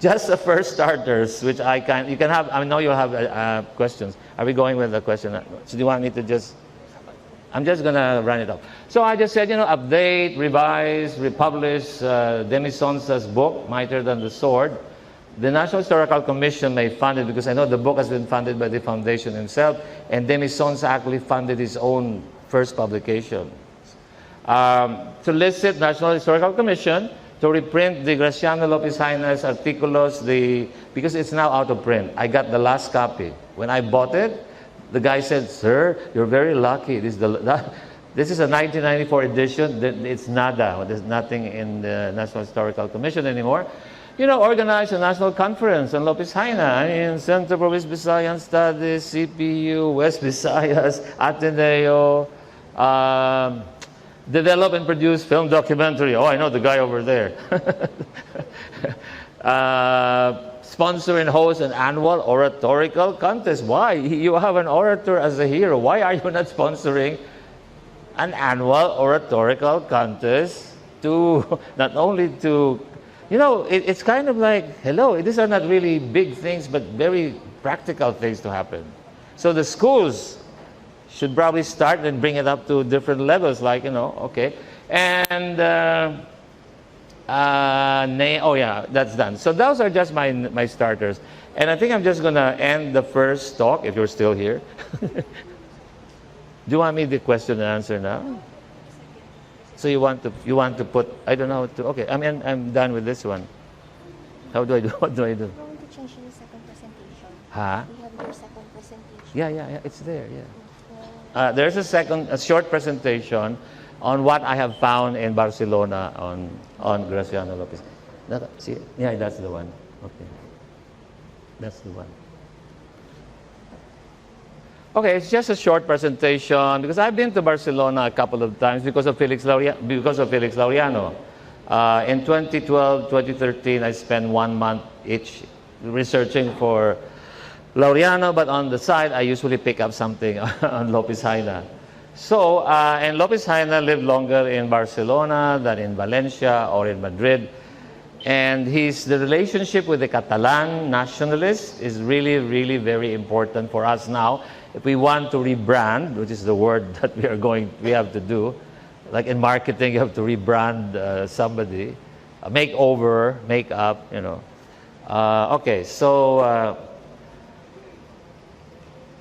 Just the first starters, which you can have, I know you'll have questions. Are we going with the question? So do you want me to I'm just going to run it up. So I just said, update, revise, republish Demisonsa's book, Mightier Than the Sword. The National Historical Commission may fund it because I know the book has been funded by the foundation himself, and Demisonsa actually funded his own first publication. To solicit National Historical Commission to reprint the Graciano Lopez Jaena's articulos, because it's now out of print. I got the last copy. When I bought it, the guy said, "Sir, you're very lucky. This is a 1994 edition. It's nada. There's nothing in the National Historical Commission anymore." Organize a national conference on Lopez Jaena. Center for West Visayan Studies, CPU, West Visayas, Ateneo, develop and produce film documentary. Oh, I know the guy over there. Sponsor and host an annual oratorical contest. Why? You have an orator as a hero. Why are you not sponsoring an annual oratorical contest to not only to, it's kind of like, hello, these are not really big things, but very practical things to happen. So the schools should probably start and bring it up to different levels, like, okay. And, oh yeah, that's done. So those are just my starters. And I think I'm just going to end the first talk, if you're still here. Do you want me the question and answer now? So you want to put, I don't know, okay, I'm done with this one. How do I do, what do I do? I'm going to change your second presentation. Huh? We have your second presentation. Yeah, it's there, yeah. There's a short presentation on what I have found in Barcelona on Graciano Lopez. See, yeah, that's the one. Okay, that's the one. Okay, it's just a short presentation because I've been to Barcelona a couple of times because of Felix Laureano. In 2012, 2013, I spent 1 month each researching for Laureano, but on the side, I usually pick up something on Lopez Jaena. So, and Lopez Jaena lived longer in Barcelona than in Valencia or in Madrid. And the relationship with the Catalan nationalists is really, really very important for us now. If we want to rebrand, which is the word that we have to do, like in marketing, you have to rebrand somebody, make over, make up, Okay, so,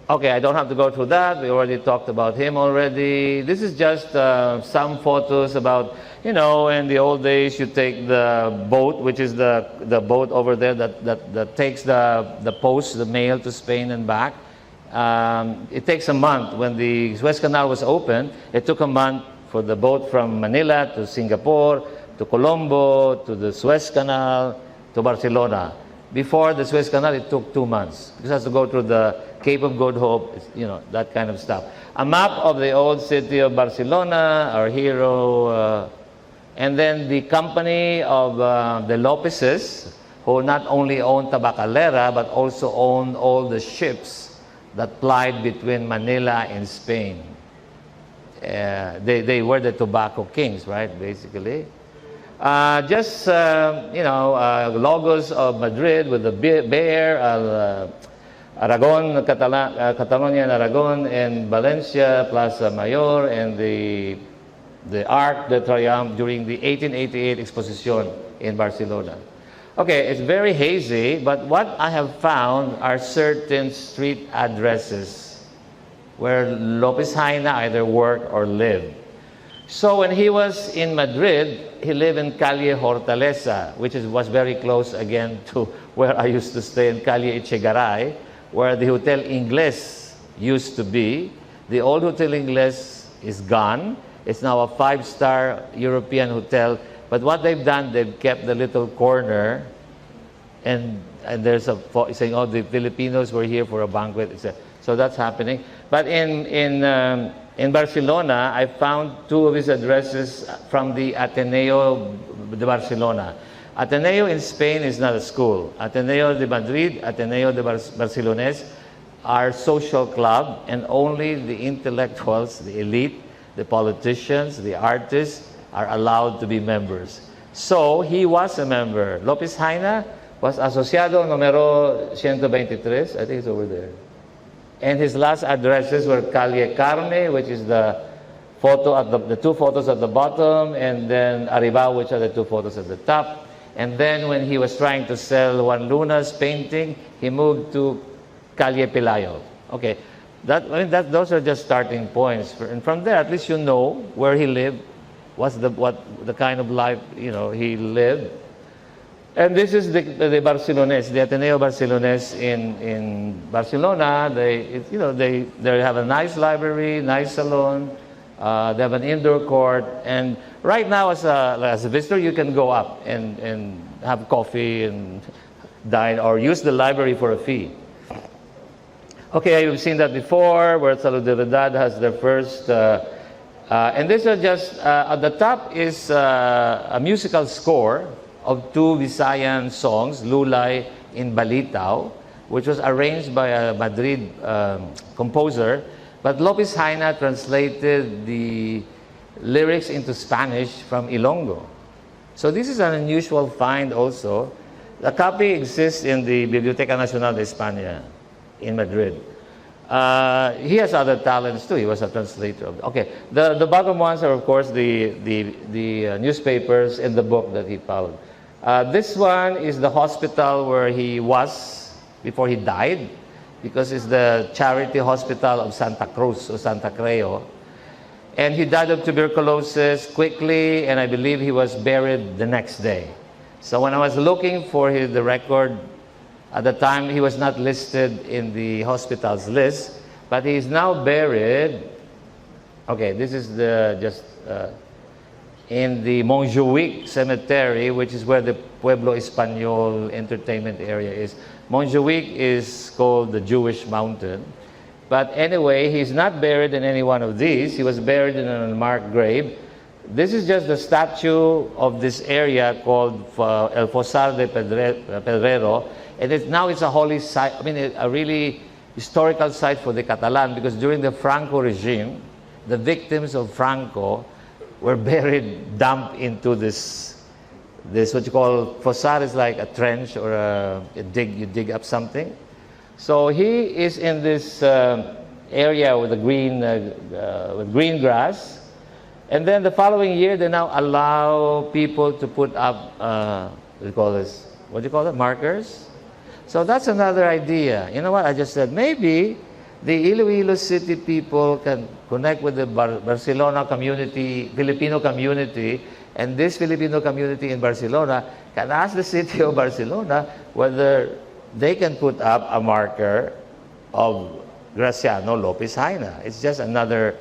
okay, I don't have to go through that. We already talked about him already. This is just some photos about, in the old days, you take the boat, which is the boat over there that takes the post, the mail to Spain and back. It takes a month. When the Suez Canal was open, it took a month for the boat from Manila to Singapore, to Colombo, to the Suez Canal, to Barcelona. Before the Suez Canal, it took 2 months. It has to go through the Cape of Good Hope, you know, that kind of stuff. A map of the old city of Barcelona, our hero, and then the company of the Lopezes, who not only owned Tabacalera, but also owned all the ships that plied between Manila and Spain. They were the tobacco kings, right, basically. You know, logos of Madrid with the bear, Aragon, Catalonia and Aragon, and Valencia, Plaza Mayor, and the Arc de Triomphe during the 1888 Exposition in Barcelona. Okay, it's very hazy, but what I have found are certain street addresses where Lopez Jaena either worked or lived. So when he was in Madrid, he lived in Calle Hortaleza, which was very close again to where I used to stay in Calle Echegaray, where the Hotel Ingles used to be. The old Hotel Ingles is gone. It's now a 5-star European hotel. But what they've done, they've kept the little corner, and there's a saying, "Oh, the Filipinos were here for a banquet." So that's happening. But in Barcelona, I found 2 of his addresses from the Ateneo de Barcelona. Ateneo in Spain is not a school. Ateneo de Madrid, Ateneo de Barcelones are social club, and only the intellectuals, the elite, the politicians, the artists are allowed to be members. So he was a member. Lopez Jaena was asociado numero 123, I think it's over there. And his last addresses were Calle Carne, which is the photo at the 2 photos at the bottom, and then Arribao, which are the 2 photos at the top. And then when he was trying to sell Juan Luna's painting, he moved to Calle Pelayo. Okay, those are just starting points. And from there, at least you know where he lived, what the kind of life, you know, he lived. And this is the Barcelones, the Ateneo Barcelones in Barcelona. They have a nice library, nice salon. They have an indoor court, and right now as a visitor, you can go up and have coffee and dine or use the library for a fee. Okay, you've seen that before, where Solidaridad has their first, and these are just at the top is a musical score of 2 Visayan songs, Lulay in Balitaw, which was arranged by a Madrid composer. But Lopez Jaena translated the lyrics into Spanish from Ilonggo. So this is an unusual find also. The copy exists in the Biblioteca Nacional de España in Madrid. He has other talents too. He was a translator. Okay, the bottom ones are of course the newspapers and the book that he found. This one is the hospital where he was before he died, because it's the charity hospital of Santa Cruz or Santa Creo. And he died of tuberculosis quickly, and I believe he was buried the next day. So when I was looking for the record, at the time he was not listed in the hospital's list, but he is now buried. Okay, this is in the Montjuic Cemetery, which is where the Pueblo Español entertainment area is. Montjuic is called the Jewish mountain. But anyway, he's not buried in any one of these. He was buried in an unmarked grave. This is just the statue of this area called El Fosar de Pedrero. And now it's a holy site, a really historical site for the Catalan, because during the Franco regime, the victims of Franco were buried, dumped into this what you call fosar, is like a trench or you dig up something. So he is in this area with the green grass, and then the following year they now allow people to put up what do you call it, markers. So that's another idea. You know what I just said? Maybe the Iloilo city people can connect with the Barcelona community, Filipino community, and this Filipino community in Barcelona can ask the city of Barcelona whether they can put up a marker of Graciano Lopez Jaena. It's just another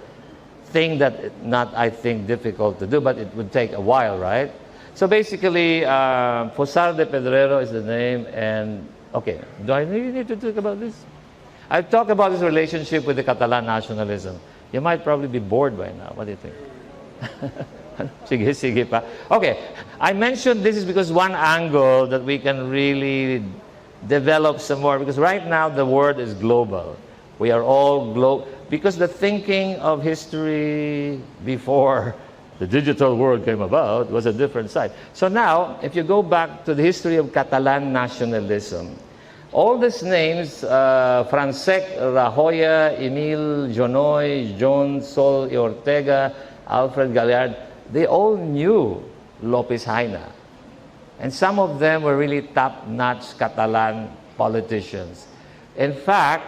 thing that not, I think, difficult to do, but it would take a while, right? So basically, Posar de Pedrero is the name, and okay, do I really need to talk about this? I've talked about this relationship with the Catalan nationalism. You might probably be bored by now. What do you think? Sige, sige pa. Okay, I mentioned this is because one angle that we can really develop some more, because right now the world is global. We are all global, because the thinking of history before the digital world came about was a different side. So now, if you go back to the history of Catalan nationalism, all these names, Francesc Rajoya, Emil Jonoy, John Sol y Ortega, Alfred Galliard, they all knew Lopez Jaena. And some of them were really top-notch Catalan politicians. In fact,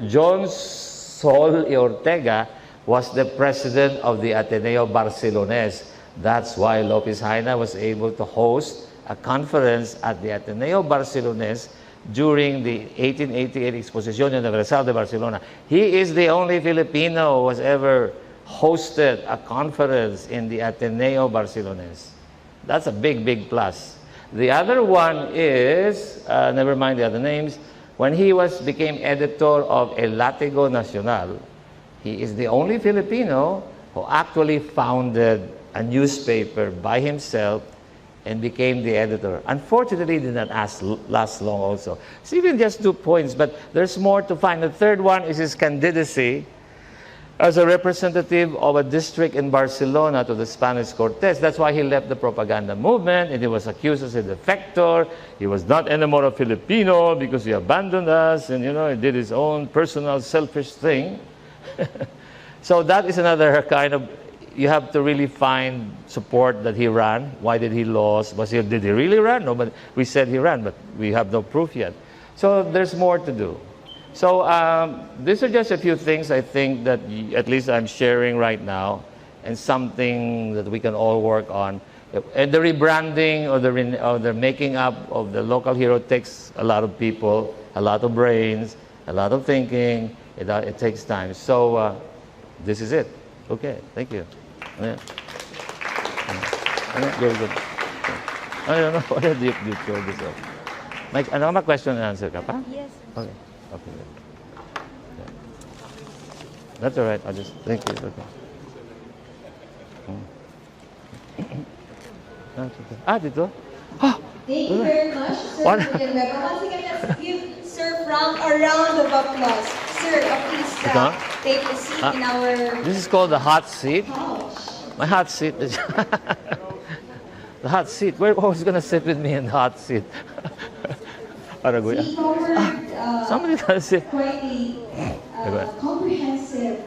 John Sol y Ortega was the president of the Ateneo Barcelones. That's why Lopez Jaena was able to host a conference at the Ateneo Barcelones during the 1888 Exposición Universal de Barcelona. He is the only Filipino who has ever hosted a conference in the Ateneo Barcelones. That's a big, big plus. The other one is, never mind the other names, when he became editor of El Látigo Nacional, he is the only Filipino who actually founded a newspaper by himself and became the editor. Unfortunately, did not last long also. So even just 2 points, but there's more to find. The third one is his candidacy as a representative of a district in Barcelona to the Spanish Cortes. That's why he left the propaganda movement, and he was accused as a defector. He was not anymore a Filipino because he abandoned us, and he did his own personal selfish thing. So that is another kind of, you have to really find support that he ran. Why did he lose? Did he really run? No, but we said he ran, but we have no proof yet. So there's more to do. So these are just a few things I think that at least I'm sharing right now, and something that we can all work on. And the rebranding or the making up of the local hero takes a lot of people, a lot of brains, a lot of thinking. It takes time. So this is it. Okay, thank you. Yeah. Very good. I don't know. What did you throw this up? Mike, ano question and answer ka pa? Yes. Okay. Okay. Yeah. That's all right. I'll just thank you. Okay. That's okay. Dito? Thank you very much, Sir What? Villanueva. Once again, let's give Sir Frank a round of applause. Sir, please take a seat in our This is called the hot seat. couch. My hot seat is the hot seat. We're always gonna sit with me in the hot seat. We covered Somebody gotta sit. quite a comprehensive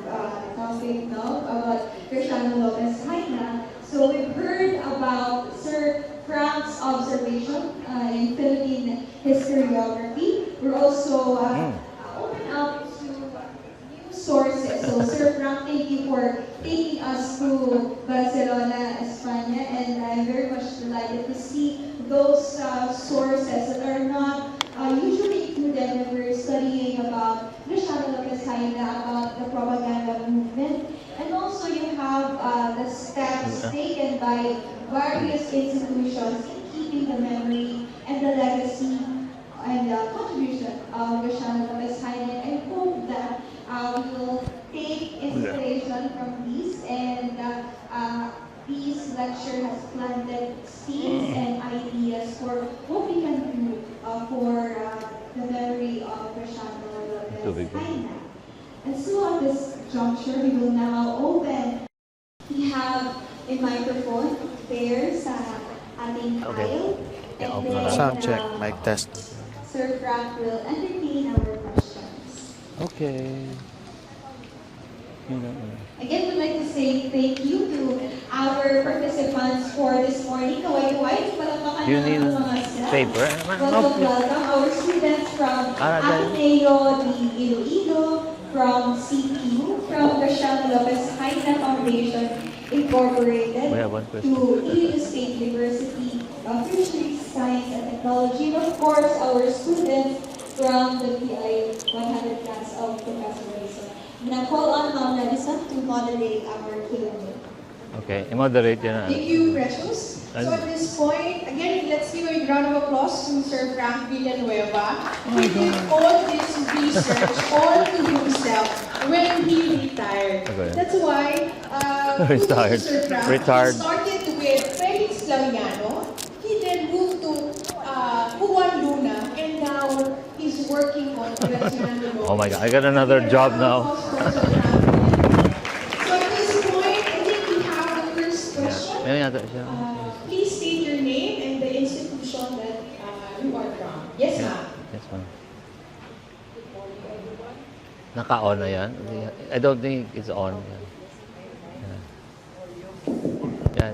topic now about Graciano Lopez Jaena. So we've heard about Sir Frank's observation in Philippine historiography. We're also open up to new sources. So Sir Frank, thank you for taking us to Barcelona, España, and I'm very much delighted to see those sources that are not usually included when we're studying about Graciano Lopez Jaena, about the propaganda movement. And also you have the steps taken by various institutions in keeping the memory and the legacy and the contribution of Graciano Lopez Jaena. I hope that we will take inspiration from these, and this lecture has planted seeds and ideas for what we can do for the memory of Graciano Lopez Jaena. And so at this juncture, we will now open. We have a microphone there sa ating aisle. And then, Sound check, mic test. Sir Frank will entertain our questions. Okay. Again, we'd like to say thank you to our participants for this morning. Kaway-kaway, palakpakan You ng need mga staff. paper? Welcome our students from Ateneo de Iloilo, from CPU, from Graciano Lopez Jaena Foundation Incorporated, We have one question. to Iloilo State University of Fisheries, Science and Technology, and of course our students from the PI 100 class of Professor Mason. I'm gonna call on Ma'am Radisson to moderate our Q&A. Okay, i-moderate yan. Thank you, Precious. So at this point, again, let's give a round of applause to Sir Frank Villanueva. He did all this research all to himself when he retired. Okay. That's why Retired. Sir Frank, Retired. he started with Felix Lariano. He then moved to Juan Luna, and now he's working on Graciano Lopez. Oh my God, I got another job now. So at this point, I think we have the first question. Yan yata siya. Please state your name and the institution that you are from. Yes, ma'am. Yes, ma'am. Naka-on na yan? I don't think it's on. Yeah.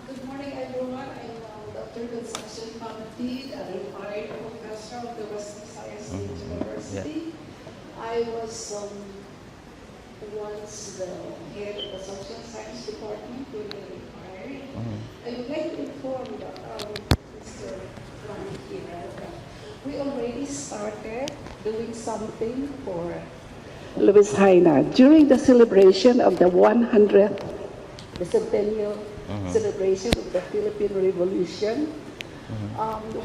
Good morning, everyone. I'm Dr. Gonzalo, a retired professor of the West Visayan State University. I was once the head of the social science department when I retired. I would like to inform Mr. Frank here that we already started doing something for Lopez Jaena during the celebration of the 100th centennial celebration of the Philippine Revolution.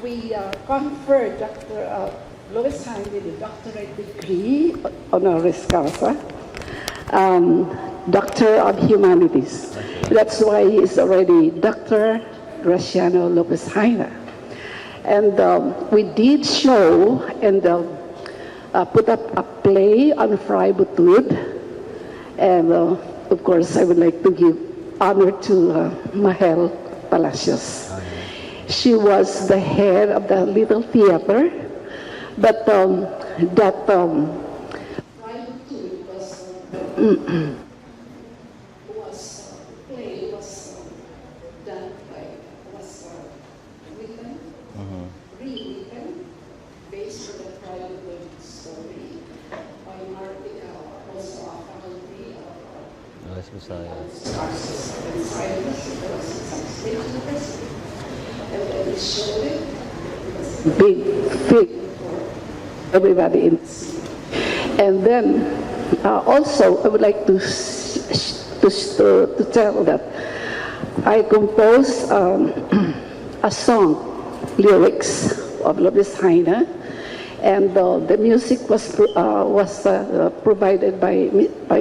We conferred Dr. Lopez Jaena with a doctorate degree honoris causa, Doctor of Humanities. That's why he is already Dr. Graciano Lopez Jaena. And we did show and put up a play on Fray Butud. And of course, I would like to give honor to Mahel Palacios. She was the head of the little theater, but that Fray Butud was done by, written, rewritten, based on the Fray Butud story by Martin, also a faculty of West Visayan. Stars and Science State University. And when we showed it, big, everybody in. And then also, I would like to tell that I composed a song, lyrics of Lopez Jaena, and the music was provided by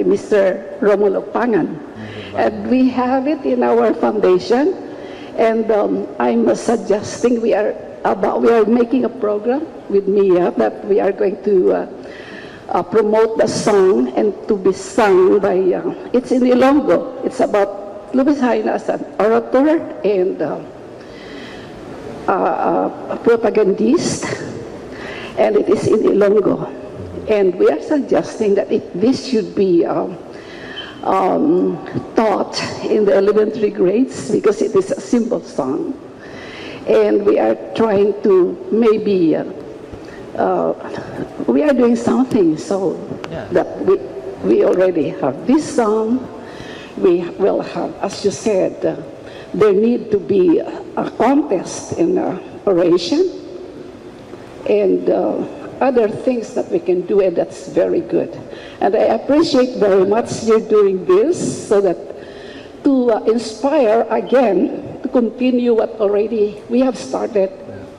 Mr. Romulo Pangan. And we have it in our foundation, and I'm suggesting we are making a program with Mia that we are going to promote the song and to be sung by, it's in Ilonggo. It's about Lopez Jaena as an orator and a propagandist, and it is in Ilonggo. And we are suggesting that this should be taught in the elementary grades because it is a simple song. And we are trying to maybe, we are doing something so that we already have this song. We will have, as you said, there need to be a contest in oration and other things that we can do, and that's very good. And I appreciate very much you doing this so that to inspire again to continue what already we have started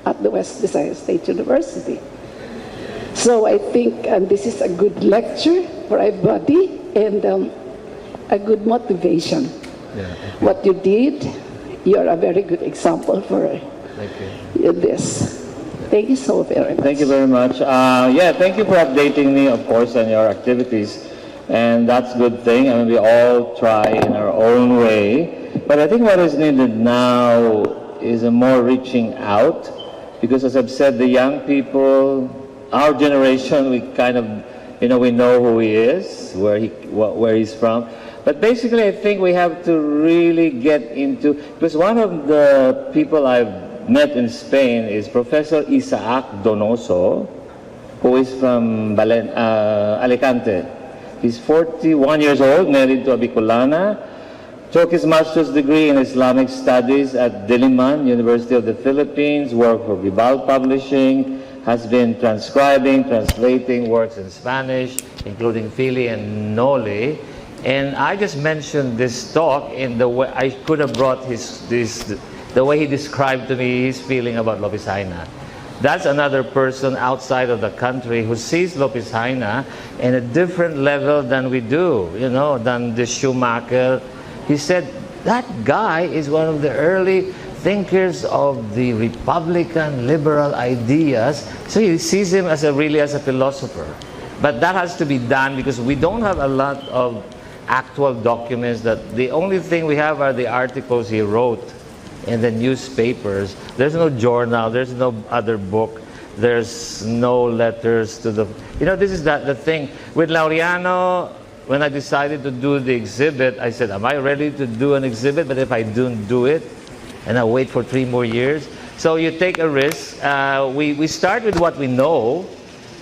at the West Visayan State University. So I think this is a good lecture for everybody and a good motivation. What you did, you're a very good example for this. Thank you so very much. Thank you very much. Thank you for updating me, of course, on your activities. And that's a good thing. I mean, we all try in our own way. But I think what is needed now is a more reaching out. Because as I've said, the young people, our generation, we kind of, we know who he is, where he's from. But basically, I think we have to really get into, because one of the people I've met in Spain is Professor Isaac Donoso, who is from Alicante. He's 41 years old, married to a Bicolana, took his master's degree in Islamic Studies at Diliman, University of the Philippines, worked for Vibal Publishing, has been transcribing, translating works in Spanish, including Fili and Noli. And I just mentioned this talk in the way I could have brought the way he described to me his feeling about Lopez Jaena. That's another person outside of the country who sees Lopez Jaena in a different level than we do, you know, than the Schumacher. He said, that guy is one of the early thinkers of the Republican liberal ideas. So he sees him as really as a philosopher. But that has to be done because we don't have a lot of actual documents. That the only thing we have are the articles he wrote in the newspapers. There's no journal, there's no other book, there's no letters to the... You know, this is the thing. With Laureano, when I decided to do the exhibit, I said, am I ready to do an exhibit? But if I don't do it, and I wait for 3 more years? So you take a risk. We start with what we know,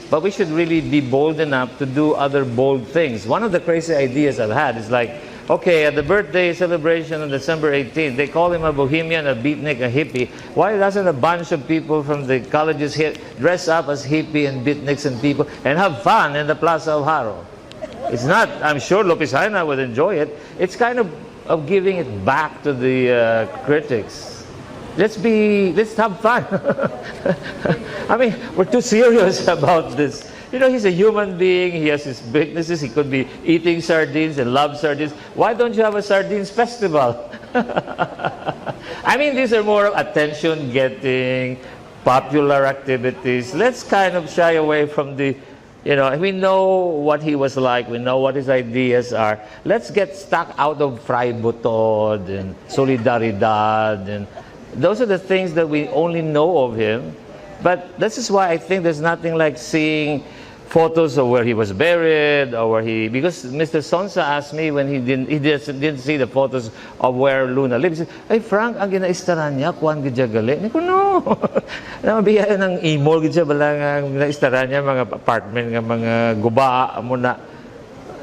but we should really be bold enough to do other bold things. One of the crazy ideas I've had is like, okay, at the birthday celebration on December 18th, they call him a bohemian, a beatnik, a hippie. Why doesn't a bunch of people from the colleges here dress up as hippie and beatniks and people and have fun in the Plaza of Haro? It's not, I'm sure Lopez Jaena would enjoy it. It's kind of giving it back to the critics. Let's have fun. I mean, we're too serious about this. You know, he's a human being, he has his weaknesses, he could be eating sardines and loves sardines. Why don't you have a sardines festival? I mean, these are more attention-getting, popular activities. Let's kind of shy away from the, you know, we know what he was like, we know what his ideas are. Let's get stuck out of Fray Butod and Solidaridad, and those are the things that we only know of him. But this is why I think there's nothing like seeing photos of where he was buried or where he, because Mr. Sonsa asked me when he didn't see the photos of where Luna lives. He said, "Hey Frank, ang ginaistaran niya, kuwan gidya gali." Niko, no. Namabiya ng imol gidya bala nga ginaistaran niya mga apartment nga mga guba mo na.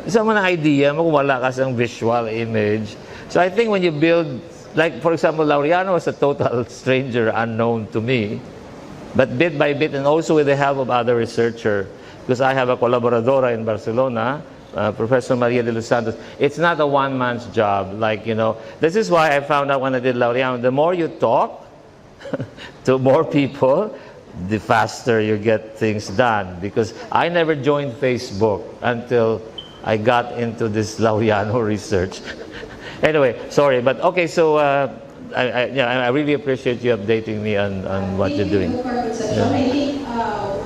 Isa mo na idea mo kung wala kasi ang visual image. So I think when you build, like for example, Laureano was a total stranger, unknown to me. But bit by bit, and also with the help of other researchers, because I have a colaboradora in Barcelona, Professor Maria de los Santos. It's not a one-man's job. Like, you know, this is why I found out when I did Laureano, the more you talk to more people, the faster you get things done. Because I never joined Facebook until I got into this Laureano research. Anyway, sorry, but okay, so I really appreciate you updating me on what you're doing. I think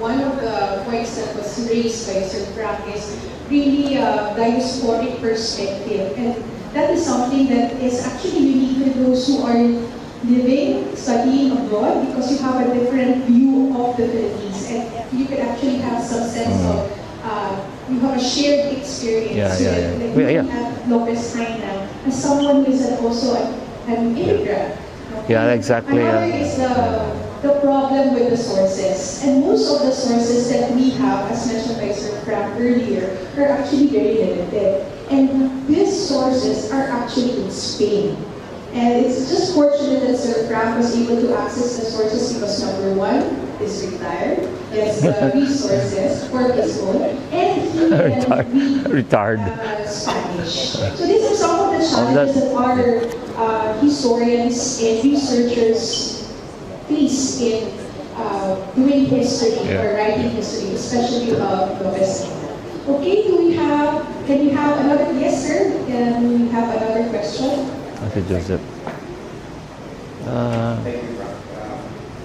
one of the points that was raised by Sir Frank is really diasporic perspective, and that is something that is actually unique to those who are living, studying abroad, because you have a different view of the Philippines, and you could actually have some sense of you have a shared experience with Lopez Jaena as someone who is also an immigrant. Okay? Yeah, exactly. Another is the problem with the sources. And most of the sources that we have, as mentioned by Sir Frank earlier, are actually very limited. And these sources are actually in Spain. And it's just fortunate that Sir Frank was able to access the sources because number one is retired. He has the resources for his own. And he can read Spanish. So these are some of the challenges that our historians and researchers face in doing history or writing history, especially about Lopez Jaena. Okay, can we have another, yes sir, can we have another question? Okay, Joseph. Thank you, Frank.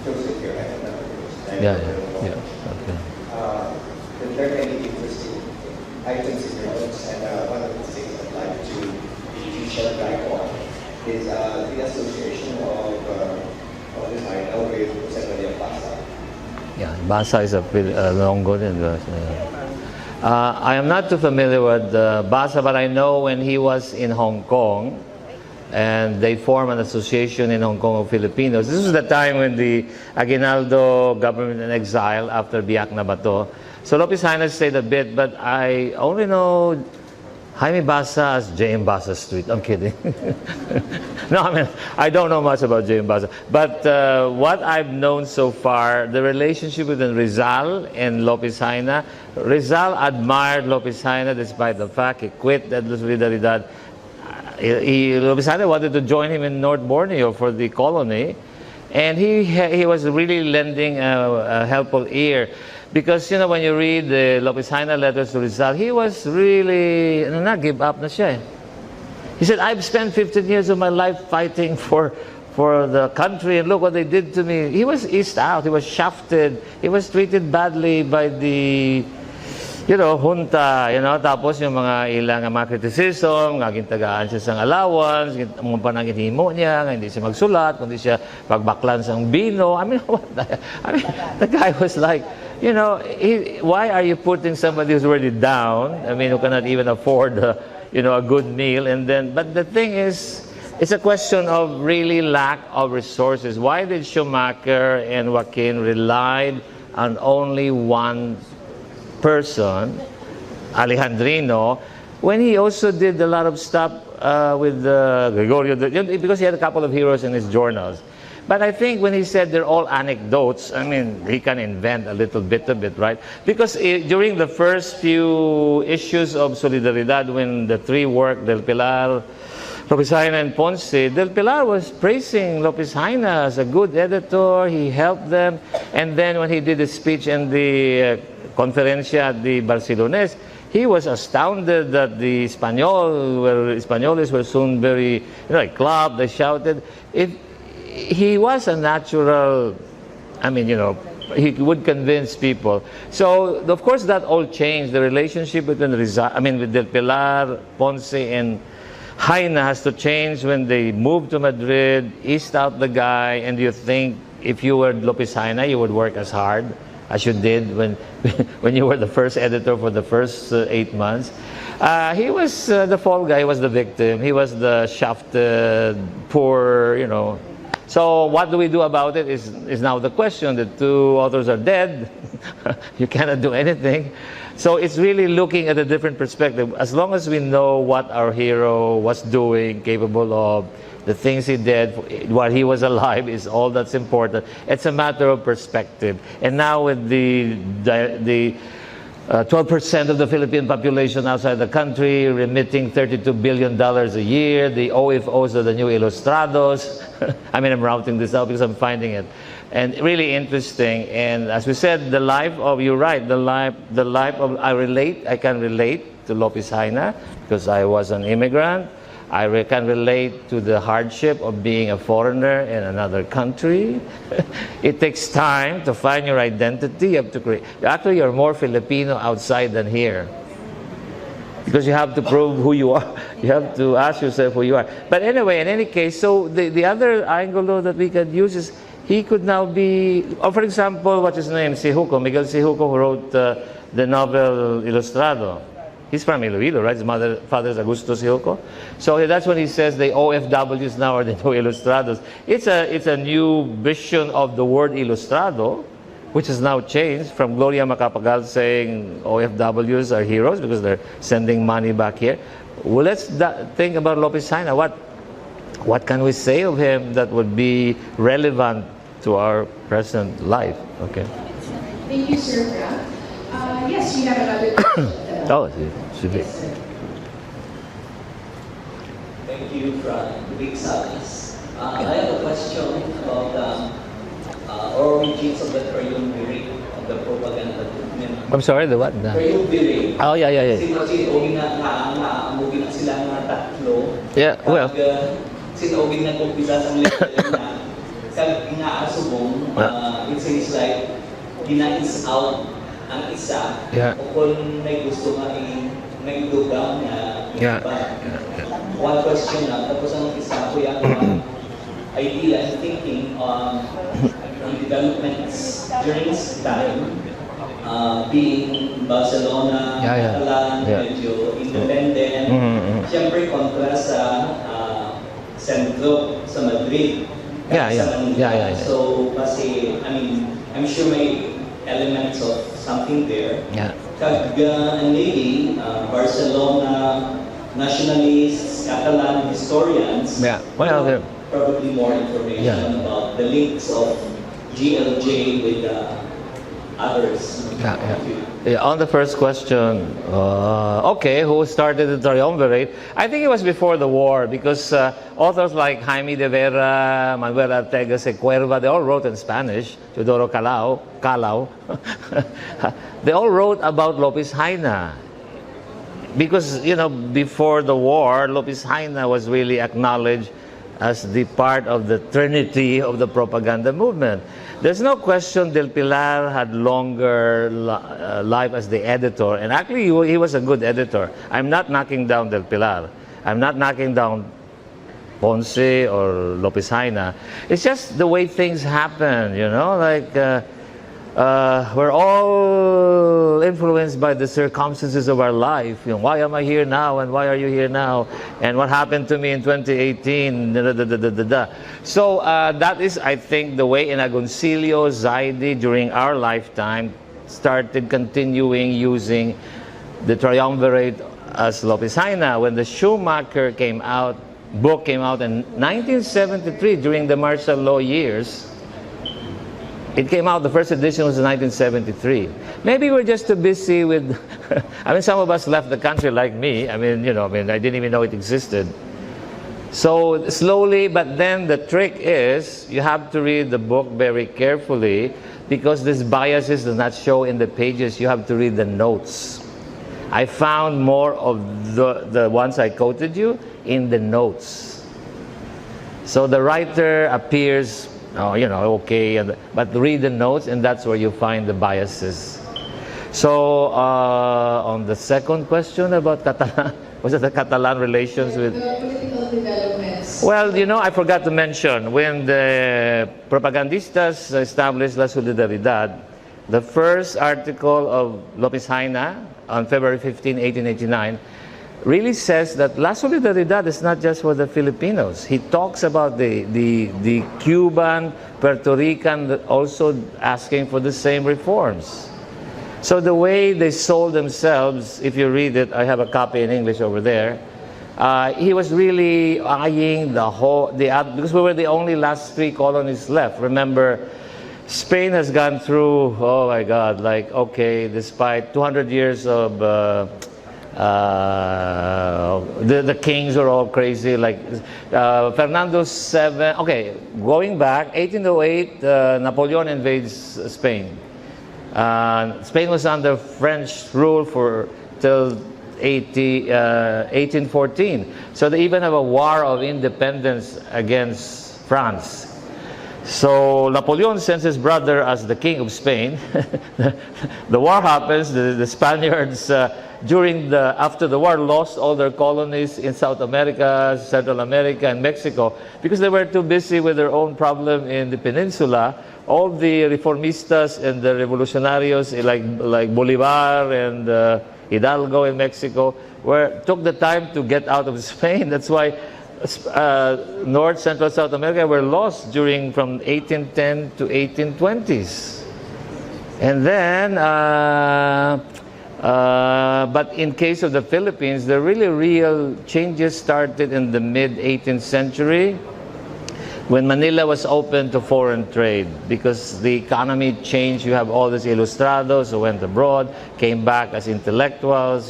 Joseph here, I have another question. Yeah, okay. If there are any interesting items in your notes, and one of the things I'd like to shed light on is the association of Visayan with Jose Maria Basa. Yeah, Basa is a Longo. I am not too familiar with Basa, but I know when he was in Hong Kong, and they formed an association in Hong Kong of Filipinos. This was the time when the Aguinaldo government in exile after Biak na Bato. So Lopez Jaena stayed a bit, but I only know Jaime Basa's J.M. Basa Street. I'm kidding. No, I mean, I don't know much about J.M. Basa. But what I've known so far, the relationship between Rizal and Lopez Jaena, Rizal admired Lopez Jaena despite the fact he quit at Solidaridad. Lopez Jaena wanted to join him in North Borneo for the colony. And he was really lending a helpful ear. Because, you know, when you read the Lopez Jaena letters to Rizal, he was really, give up na siya. He said, I've spent 15 years of my life fighting for the country, and look what they did to me. He was eased out, he was shafted, he was treated badly by the, junta, tapos yung mga criticism, tagaan siya sang allowance, mga panangihimo niya, hindi siya magsulat, kundi siya pagbaklan sang bino. I mean, the guy was like, why are you putting somebody who's already down? I mean, who cannot even afford, a good meal. And then, but the thing is, it's a question of really lack of resources. Why did Schumacher and Joaquin relied on only one person, Alejandrino, when he also did a lot of stuff with Gregorio, because he had a couple of heroes in his journals. But I think when he said they're all anecdotes, I mean, he can invent a little bit of it, right? Because during the first few issues of Solidaridad, when the three worked, Del Pilar, Lopez Jaena, and Ponce, Del Pilar was praising Lopez Jaena as a good editor. He helped them. And then when he did a speech in the Conferencia de Barcelones, he was astounded that the Españoles were soon very, clapped, they shouted. He was a natural, he would convince people. So, of course, that all changed. The relationship between with Del Pilar, Ponce, and Jaena has to change when they moved to Madrid, eased out the guy, and you think if you were Lopez Jaena, you would work as hard as you did when you were the first editor for the first 8 months. He was the fall guy, he was the victim, he was the shafted, poor, So what do we do about it is now the question. The two authors are dead. You cannot do anything. So it's really looking at a different perspective. As long as we know what our hero was doing, capable of, the things he did while he was alive is all that's important. It's a matter of perspective. And now with the 12% of the Philippine population outside the country, remitting $32 billion a year, the OFOs are the new Ilustrados. I'm rounding this out because I'm finding it. And really interesting. And as we said, the life of, you're right, the life of, I can relate to Lopez Jaena because I was an immigrant. I can relate to the hardship of being a foreigner in another country. It takes time to find your identity. You have to create. Actually, you're more Filipino outside than here. Because you have to prove who you are. You have to ask yourself who you are. But anyway, in any case, so the other angle that we could use is he could now be, for example, what's his name? Sijuco, Miguel Sijuco, who wrote the novel Ilustrado. He's from Iloilo, right? His father is Augusto Sijuco. So that's when he says the OFWs now are the new Ilustrados. It's a new vision of the word Ilustrado, which has now changed from Gloria Macapagal saying OFWs are heroes because they're sending money back here. Well, let's think about Lopez Jaena. What can we say of him that would be relevant to our present life? Okay. Thank you, sir. Yes, we have another question. Oh, should be. Thank you, Big Salis. I have a question about the origins of the triumvirate of the propaganda movement. I'm sorry, the what? Triumvirate. Oh, yeah. Sinogin na sila mga tatlo. Yeah, well. Sinogin na kumpisa sa level na kag inaasubong, it says like, ginais out ang isa, o kung may gusto nga may lugang na iba. One question lang, tapos ang isa ko yung idea and thinking on developments during this time, being Barcelona, Catalan, medyo independent, siyempre kontra sa sentro sa Madrid. So, kasi, I'm sure may elements of something there. Kag maybe Barcelona, nationalists, Catalan historians, Yeah. Well, probably more information Yeah. about the links of GLJ with others. Yeah, on the first question, okay, who started the triumvirate? I think it was before the war because authors like Jaime de Vera, Manuel Arteaga Secuerva, they all wrote in Spanish. Teodoro Calao, they all wrote about Lopez Jaena. Because, you know, before the war, Lopez Jaena was really acknowledged as the part of the trinity of the propaganda movement. There's no question Del Pilar had longer life as the editor, and actually he was a good editor. I'm not knocking down Del Pilar. I'm not knocking down Ponce or Lopez Jaena. It's just the way things happen, you know, like we're all influenced by the circumstances of our life. You know, why am I here now, and why are you here now, and what happened to me in 2018? So that is, I think, the way in Agoncillo, Zaidi, during our lifetime, started continuing using the triumvirate as Lopez Jaena. When the Schumacher book came out in 1973, during the martial law years, it came out, the first edition was in 1973. Maybe we're just too busy with, I mean, some of us left the country like me. I mean, I didn't even know it existed. So slowly, but then the trick is, you have to read the book very carefully because these biases do not show in the pages. You have to read the notes. I found more of the ones I quoted you in the notes. So the writer appears, okay, but read the notes, and that's where you find the biases. So on the second question about Catalan, was it the Catalan relations with the political developments? Well, I forgot to mention, when the propagandistas established La Solidaridad, the first article of Lopez Jaena on February 15, 1889, really says that La Solidaridad is not just for the Filipinos. He talks about the Cuban, Puerto Rican, also asking for the same reforms. So the way they sold themselves, if you read it, I have a copy in English over there, he was really eyeing because we were the only last three colonies left. Remember, Spain has gone through, oh my God, despite 200 years of the kings are all crazy, Fernando VII. Okay, going back, 1808, Napoleon invades Spain. Spain was under French rule till 1814. So they even have a war of independence against France. So Napoleon sends his brother as the king of Spain. The war happens. The Spaniards, after the war, lost all their colonies in South America, Central America, and Mexico because they were too busy with their own problem in the peninsula. All the reformistas and the revolucionarios like Bolivar and Hidalgo in Mexico took the time to get out of Spain. That's why North, Central, South America were lost from 1810 to 1820s. And then, but in case of the Philippines, the really real changes started in the mid-18th century when Manila was open to foreign trade because the economy changed. You have all these ilustrados who went abroad, came back as intellectuals,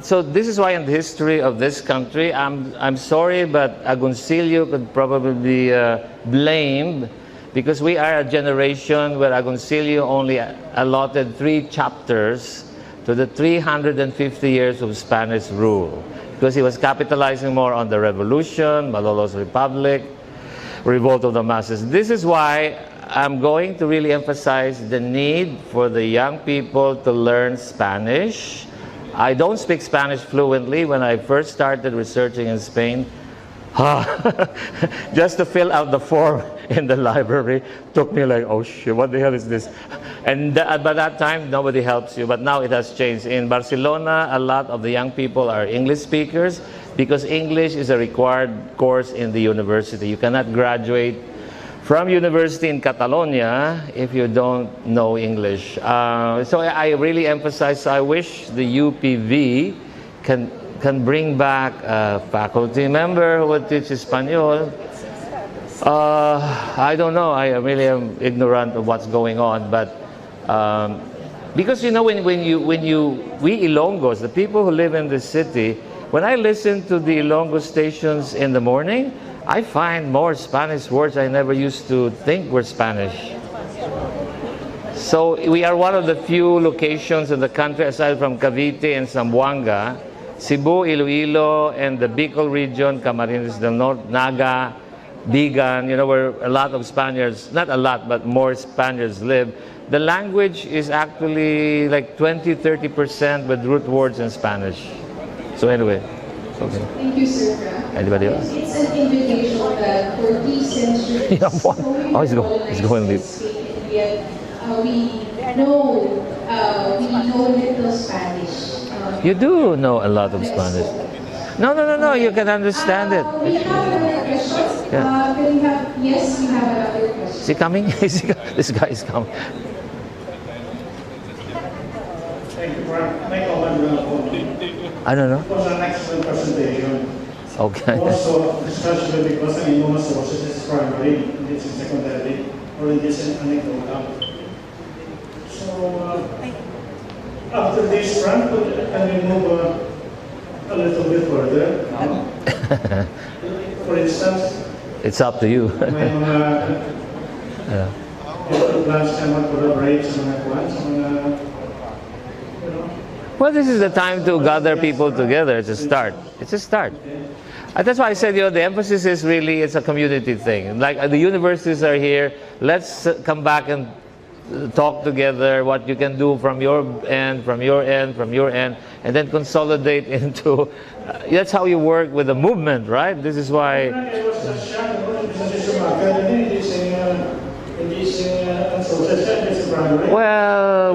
So this is why in the history of this country, I'm sorry, but Agoncillo could probably be blamed because we are a generation where Agoncillo only allotted 3 chapters to the 350 years of Spanish rule because he was capitalizing more on the revolution, Malolo's Republic, revolt of the masses. This is why I'm going to really emphasize the need for the young people to learn Spanish. I don't speak Spanish fluently. When I first started researching in Spain, just to fill out the form in the library took me oh shit, what the hell is this? And by that time, nobody helps you. But now it has changed. In Barcelona, a lot of the young people are English speakers because English is a required course in the university. You cannot graduate from university in Catalonia if you don't know English. So I really emphasize, I wish the UPV can can bring back a faculty member who would teach Espanol. I don't know. I really am ignorant of what's going on, but because you know, we Ilonggos, the people who live in the city, when I listen to the Ilonggo stations in the morning, I find more Spanish words I never used to think were Spanish. So we are one of the few locations in the country, aside from Cavite and Zamboanga, Cebu, Iloilo, and the Bicol region, Camarines del Norte, Naga, Bigan, you know, where a lot of Spaniards, not a lot, but more Spaniards live. The language is actually like 20-30% with root words in Spanish. So anyway, okay. Thank you, sir. Anybody else? It's an indication that for 3 centuries, Yeah, what? Oh, he's going to leave. We know little Spanish. You do know a lot of Spanish. No, you can understand it. We have another question. Yeah. Yes, we have another question. Is he coming? This guy is coming. Thank you, my comment. I don't know. It was an excellent presentation. Okay. Also, especially because I know sources is primary, and it's in secondary, or it is in anecdotal. So, after this run, can we move a little bit further? For instance, it's up to you. may mga plans ka mag-collaborate sa mga plans, sa mga, you know. Well, this is the time to gather people together. It's a start. It's a start. And that's why I said, you know, the emphasis is really, it's a community thing. Like the universities are here. Let's come back and talk together what you can do from your end, from your end, from your end, and then consolidate into, that's how you work with the movement, right? This is why. Well,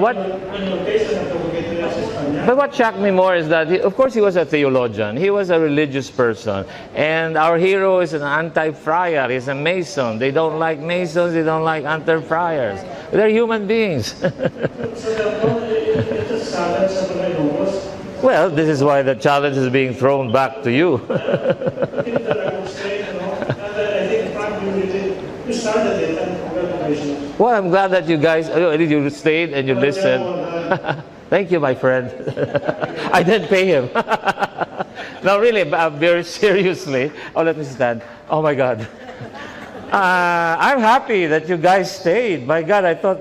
what shocked me more is that, of course, he was a theologian. He was a religious person. And our hero is an anti-friar. He's a Mason. They don't like Masons. They don't like anti-friars. They're human beings. Well, this is why the challenge is being thrown back to you. Well, I'm glad that you guys, you stayed and you listened. Thank you, my friend. I didn't pay him. No, really, very seriously. Oh, let me stand. Oh, my God. I'm happy that you guys stayed. My God, I thought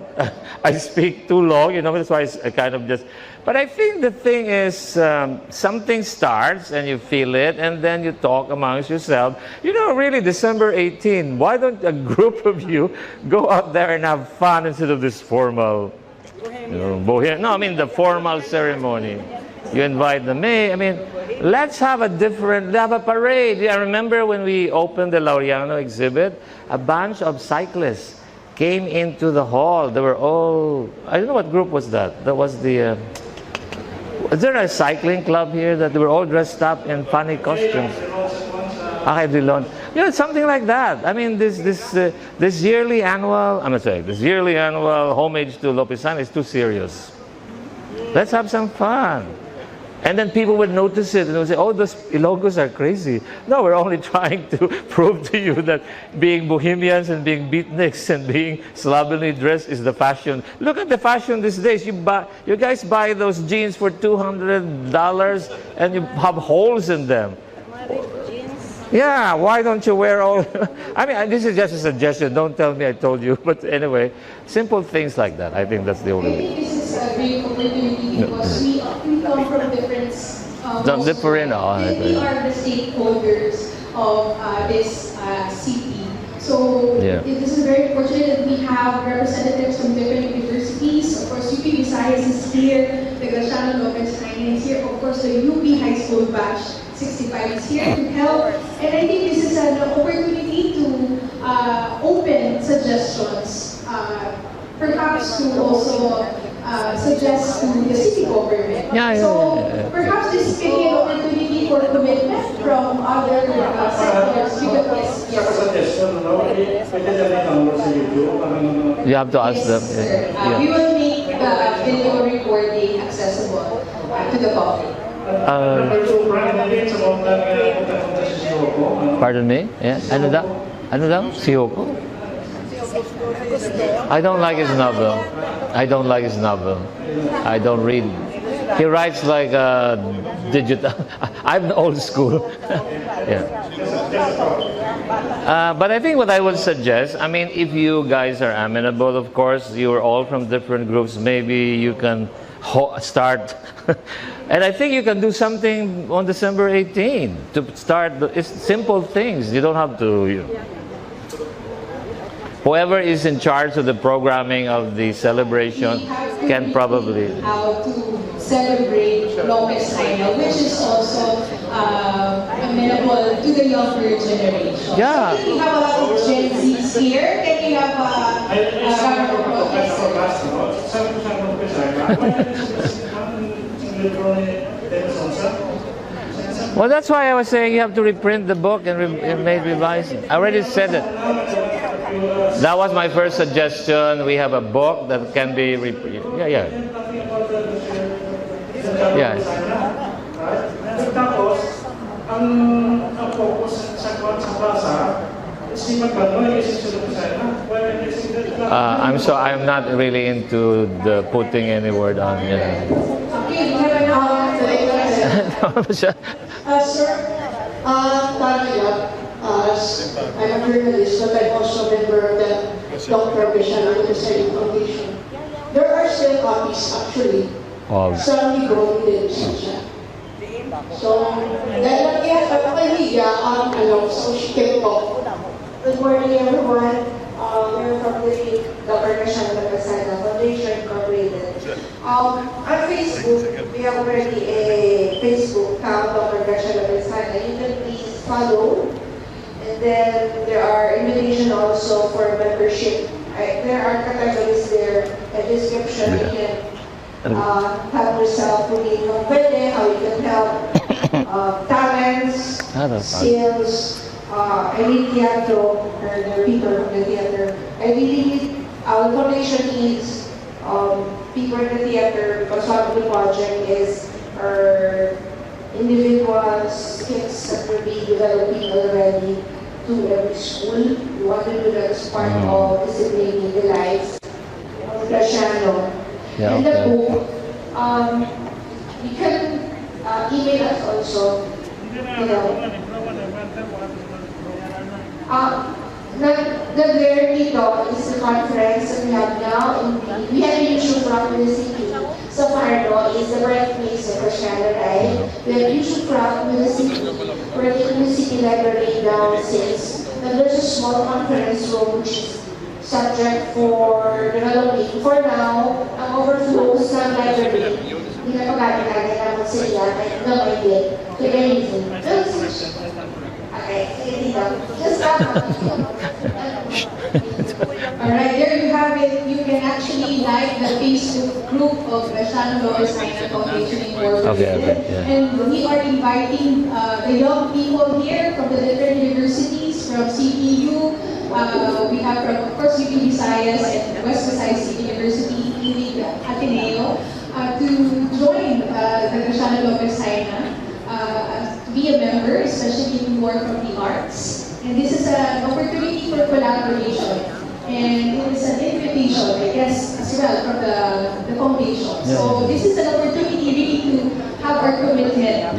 I speak too long. You know, that's why I kind of just... But I think the thing is, something starts and you feel it, and then you talk amongst yourself. You know, really, December 18, why don't a group of you go out there and have fun instead of this formal, bohemian? No, I mean the formal ceremony. You invite the mayor. I mean, let's have a parade. I remember when we opened the Laureano exhibit, a bunch of cyclists came into the hall. They were all, I don't know what group was that. That was the... Is there a cycling club here that they were all dressed up in funny costumes? You know, something like that. I mean, this yearly annual, this yearly annual homage to Lopez Jaena is too serious. Let's have some fun. And then people would notice it and would say, oh, those Ilonggos are crazy. No, we're only trying to prove to you that being bohemians and being beatniks and being slovenly dressed is the fashion. Look at the fashion these days. You guys buy those jeans for $200 and you have holes in them. Yeah, why don't you wear all... I mean, this is just a suggestion. Don't tell me I told you. But anyway, simple things like that. I think that's the only way. I think this is a great opportunity because we come from different... we are the stakeholders of this city. So this is very fortunate that we have representatives from different universities. Of course, UP Visayas is here. The Graciano Lopez Jaena is here. Of course, the UP High School batch 65 is here to help. And I think this is an opportunity to open suggestions, perhaps to also suggest to the city government. So perhaps this can be an opportunity for commitment from other sectors. You have to ask them. We will make the video recording accessible to the public. Number two, Brian, it's about punta si Siyoko. Pardon me? Yeah. Ano daw? Ano daw? Siyoko? I don't like his novel. I don't like his novel. I don't read. He writes like digital. I'm old school. Yeah. But I think what I would suggest, I mean, if you guys are amenable, of course, you are all from different groups, maybe you can start. And I think you can do something on December 18 to start. It's simple things. You don't have to. Whoever is in charge of the programming of the celebration can probably. How to celebrate Lopez Jaena, which is also amenable to the younger generation. Yeah. So we have a lot of Gen Zs here. Can we have a round of applause? Well, that's why I was saying you have to reprint the book and revise it. I already said it. That was my first suggestion. We have a book that can be reprinted. Yeah. Yeah. Tapos, ang focus sa klasa, si Magbanwa, I'm not really into the putting any word on. Sir, as I'm a journalist, but I'm also a member of the Dr. Graciano Lopez Jaena Foundation. There are still copies, actually. Some we go in the So, dahil kaya kay Liga, so she can talk. Good morning, everyone. We're from the Dr. Graciano Lopez Jaena Foundation Incorporated. On Facebook, we have already a Facebook account, Dr. Graciano Lopez Jaena. You can please follow. And then there are invitations also for membership. There are categories there, a description. You can help yourself with how you can help talents, skills, any theater, or the people from the theater. I believe our foundation needs people in the theater because one of the project is our individuals, kids that will be developing already to every school. We want to do that as part of disciplining the lives of Graciano. Yeah, and the book, you can email us also. The very dog is the conference that we have now. We have a YouTube from the city. So Fardo is the birthplace of Graciano, right? We have YouTube from the city. We're in the city library now since. And there's a small conference room which is subject for developing. For now, ang overflow sa library, hindi na pagkakita naman sa iya, kahit na may din. Kaya reason. Okay, sige dito. Just Alright, there you have it. You can actually like the Facebook group of Graciano Lopez Jaena Foundation Incorporated. And we are inviting the young people here from the different universities, from CPU, we have from, of course, UP Visayas and West Visayas City University, including Ateneo, to join the Graciano Lopez Jaena, to be a member, especially if you are from the arts. And this is an opportunity for collaboration. And it is an invitation, I guess, as well from the foundation. So this is an opportunity really to have our commitment.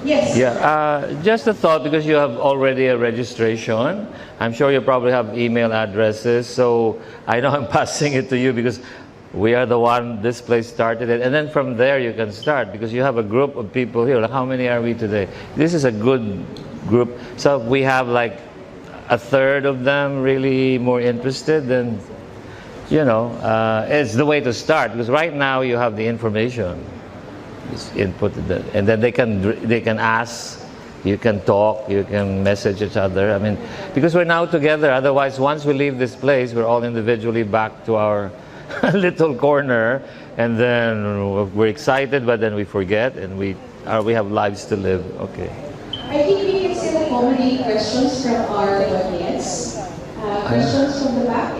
Yes. Yeah. Just a thought, because you have already a registration. I'm sure you probably have email addresses. So I know I'm passing it to you because we are the one, this place started it. And then from there you can start because you have a group of people here. Like, how many are we today? This is a good group. So we have like a third of them really more interested, then it's the way to start, because right now you have the information, input, and then they can ask, you can talk, you can message each other. I mean, because we're now together. Otherwise, once we leave this place, we're all individually back to our little corner, and then we're excited, but then we forget, and we have lives to live. Okay. I think we can still accommodate questions from our audience. Questions from the back.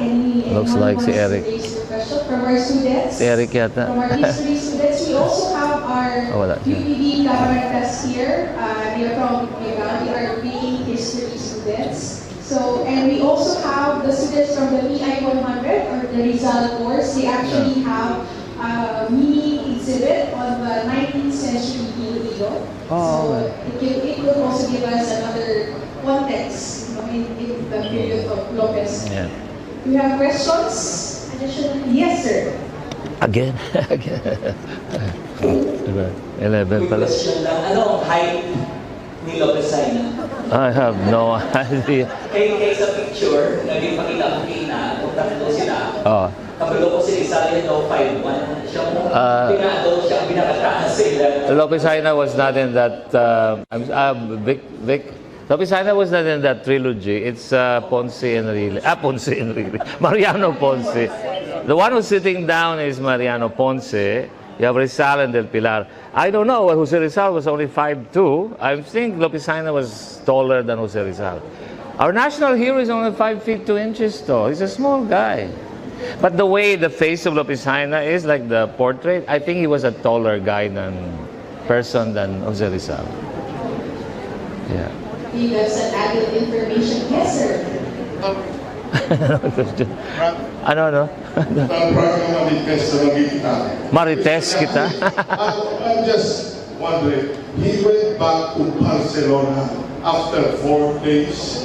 Looks like si Eric. Question from our students. Si Eric yata. From our history students. we also have our UPD cameras here. They are from Mega. They are being history students. So, and we also have the students from the PI 100 or the Rizal course. They actually have a mini exhibit on the 19th century Iloilo. So it will also give us another context, you know, in the period of Lopez. Yeah. Do you have questions? Additionally? Yes, sir. Again? 11 pala. Question lang, ano ang height ni Lopez Jaena? I have no idea. Kaya sa picture, naging pakita ko kina, kung tatlo sila. Kabalo ko si Visayan, 5'1". Siya mo, siya ang pinakataas sila. Lopez Jaena was not in that, Lopez Jaena was not in that trilogy. It's Ponce Enrile. Mariano Ponce. The one who's sitting down is Mariano Ponce. You have Rizal and Del Pilar. I don't know. Jose Rizal was only 5'2". I think Lopez Jaena was taller than Jose Rizal. Our national hero is only 5 feet 2 inches tall. He's a small guy. But the way the face of Lopez Jaena is, like the portrait, I think he was a taller guy than Jose Rizal. Yeah. Give us an added information. Yes, sir. Ano? Marites kita. I'm just wondering, he went back to Barcelona after 4 days.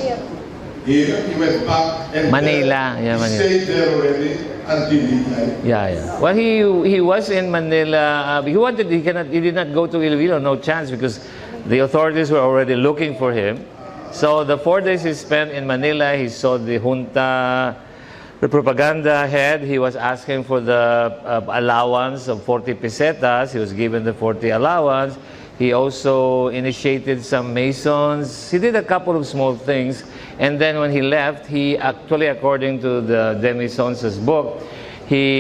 Here, he went back and Manila. Manila. Stayed there already until he died. Yeah. Well, he was in Manila. He did not go to Iloilo, no chance, because the authorities were already looking for him. So the 4 days he spent in Manila, he saw the junta, the propaganda head. He was asking for the allowance of 40 pesetas. He was given the 40 allowance. He also initiated some masons. He did a couple of small things. And then when he left, he actually, according to the Demisons' book,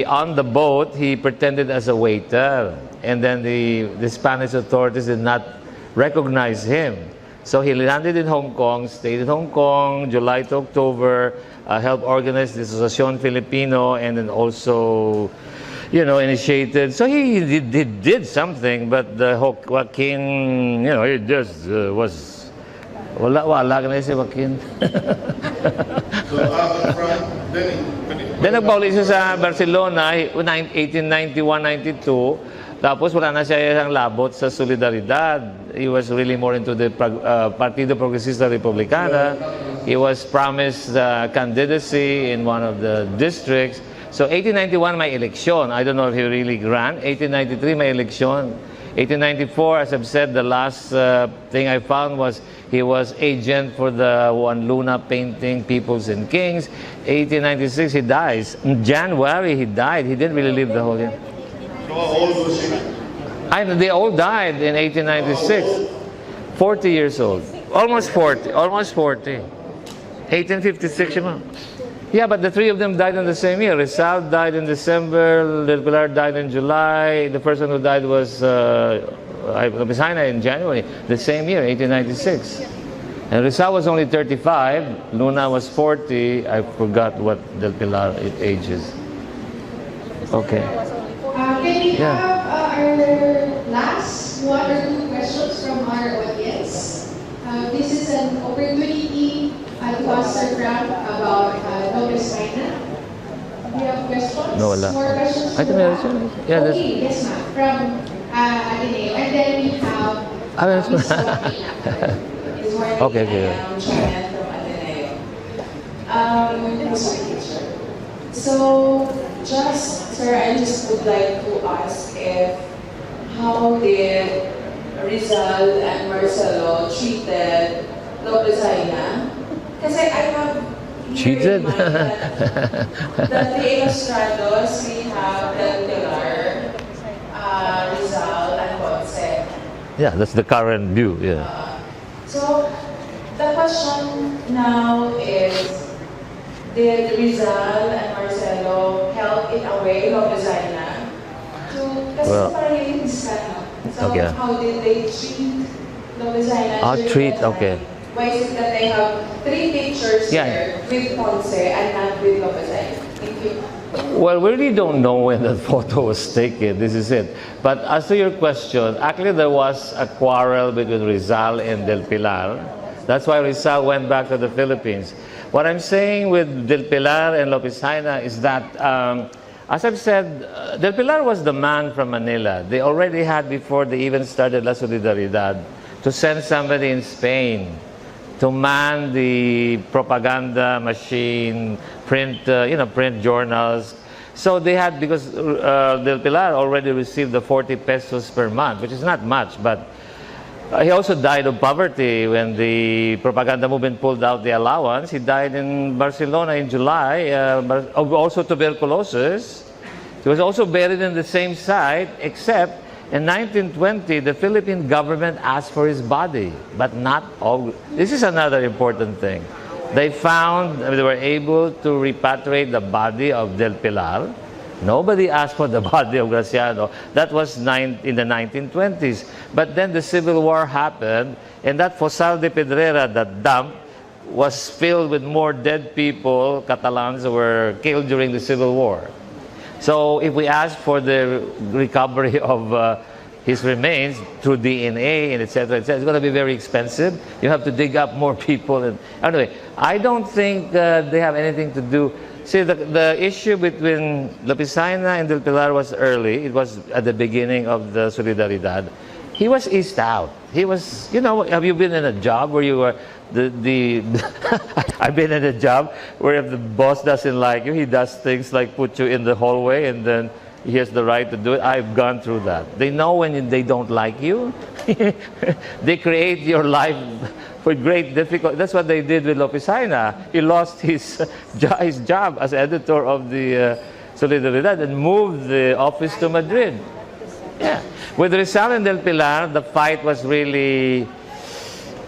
on the boat, he pretended as a waiter. And then the Spanish authorities did not recognize him. So he landed in Hong Kong, stayed in Hong Kong, July to October, helped organize the Asociación Filipino, and then also, initiated. So he did something, but the Joaquin, he just was, wala na si Joaquin. Then nagpauli siya sa Barcelona, 1891-92. Tapos wala na siya isang labot sa Solidaridad. He was really more into the Partido Progresista Republicana. He was promised candidacy in one of the districts. So 1891 may eleksyon. I don't know if he really ran. 1893 may eleksyon. 1894, as I've said, the last thing I found was he was agent for the Juan Luna painting Peoples and Kings. 1896 he dies. In January he died. He didn't really live the whole year. They all died in 1896. 40 years old. Almost 40. 1856. Yeah, but the three of them died in the same year. Rizal died in December. Del Pilar died in July. The person who died was Lopez Jaena in January. The same year, 1896. And Rizal was only 35. Luna was 40. I forgot what Del Pilar age is. Okay. Can we have our last 1 or 2 questions from our audience? This is an opportunity to answer Frank about Lopez Jaena. Do you have questions? No, wala. More questions? Yeah, okay, yes ma'am. From Ateneo. And then we have Ms. Joaquina. Okay. I'm Janet from Ateneo. So, sir, I just would like to ask how did Rizal and Marcelo treated Lopez Jaena? Because I have cheated. The three Ilustrados, we have Del Pilar, Rizal, and Ponce. Yeah, that's the current view. Yeah. So the question now is, did Rizal and Marcelo help in a way Lopez Jaena to So okay. How did they treat Lopez Jaena? Treat, okay. Why is it that they have 3 pictures here with Ponce and not with Lopez Jaena? Thank you. Well, we really don't know when that photo was taken. This is it. But as to your question, actually there was a quarrel between Rizal and Del Pilar. That's why Rizal went back to the Philippines. What I'm saying with Del Pilar and Lopez Jaena is that, as I've said, Del Pilar was the man from Manila. They already had, before they even started La Solidaridad, to send somebody in Spain to man the propaganda machine, print journals. So they had, because Del Pilar already received the 40 pesos per month, which is not much, but he also died of poverty when the propaganda movement pulled out the allowance. He died in Barcelona in July, of also tuberculosis. He was also buried in the same site, except in 1920, the Philippine government asked for his body, but not all. This is another important thing. They were able to repatriate the body of Del Pilar. Nobody asked for the body of Graciano. That was in the 1920s. But then the Civil War happened, and that Fosal de Pedrera, that dump, was filled with more dead people, Catalans, who were killed during the Civil War. So if we ask for the recovery of his remains through DNA and etc., it's going to be very expensive. You have to dig up more people. And anyway, I don't think they have anything to do. See, the issue between Lopez Jaena and Del Pilar was early. It was at the beginning of the Solidaridad. He was eased out. He was, have you been in a job where you were I've been in a job where if the boss doesn't like you, he does things like put you in the hallway and then he has the right to do it. I've gone through that. They know when they don't like you. They create your life with great difficulty. That's what they did with Lopez Jaena. He lost his job as editor of the Solidaridad and moved the office to Madrid. Yeah. With Rizal and Del Pilar, the fight was really...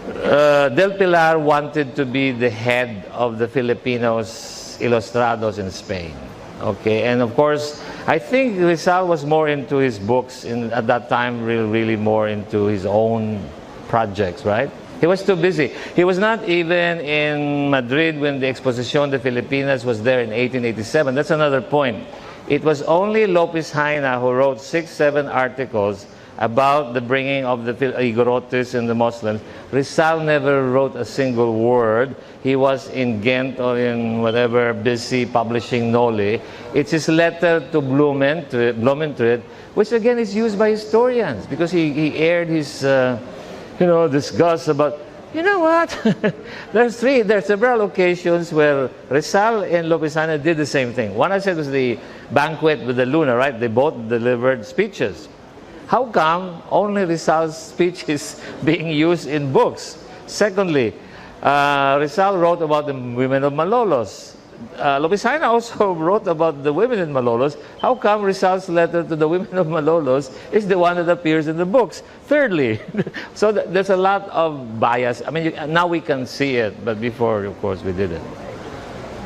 Del Pilar wanted to be the head of the Filipinos Ilustrados in Spain. Okay, and of course, I think Rizal was more into his books at that time, really more into his own projects, right? He was too busy. He was not even in Madrid when the Exposición de Filipinas was there in 1887. That's another point. It was only Lopez Jaena who wrote 6-7 articles about the bringing of the Igorotes and the Muslims. Rizal never wrote a single word. He was in Ghent or in whatever, busy publishing Noli. It's his letter to Blumentritt, which again is used by historians because he aired his, disgust about, you know what? There's several occasions where Rizal and Lopez Jaena did the same thing. One I said was the banquet with the Luna, right? They both delivered speeches. How come only Rizal's speech is being used in books? Secondly, Rizal wrote about the women of Malolos. Lopez Jaena also wrote about the women in Malolos. How come Rizal's letter to the women of Malolos is the one that appears in the books? Thirdly, so there's a lot of bias. I mean, now we can see it, but before, of course, we didn't.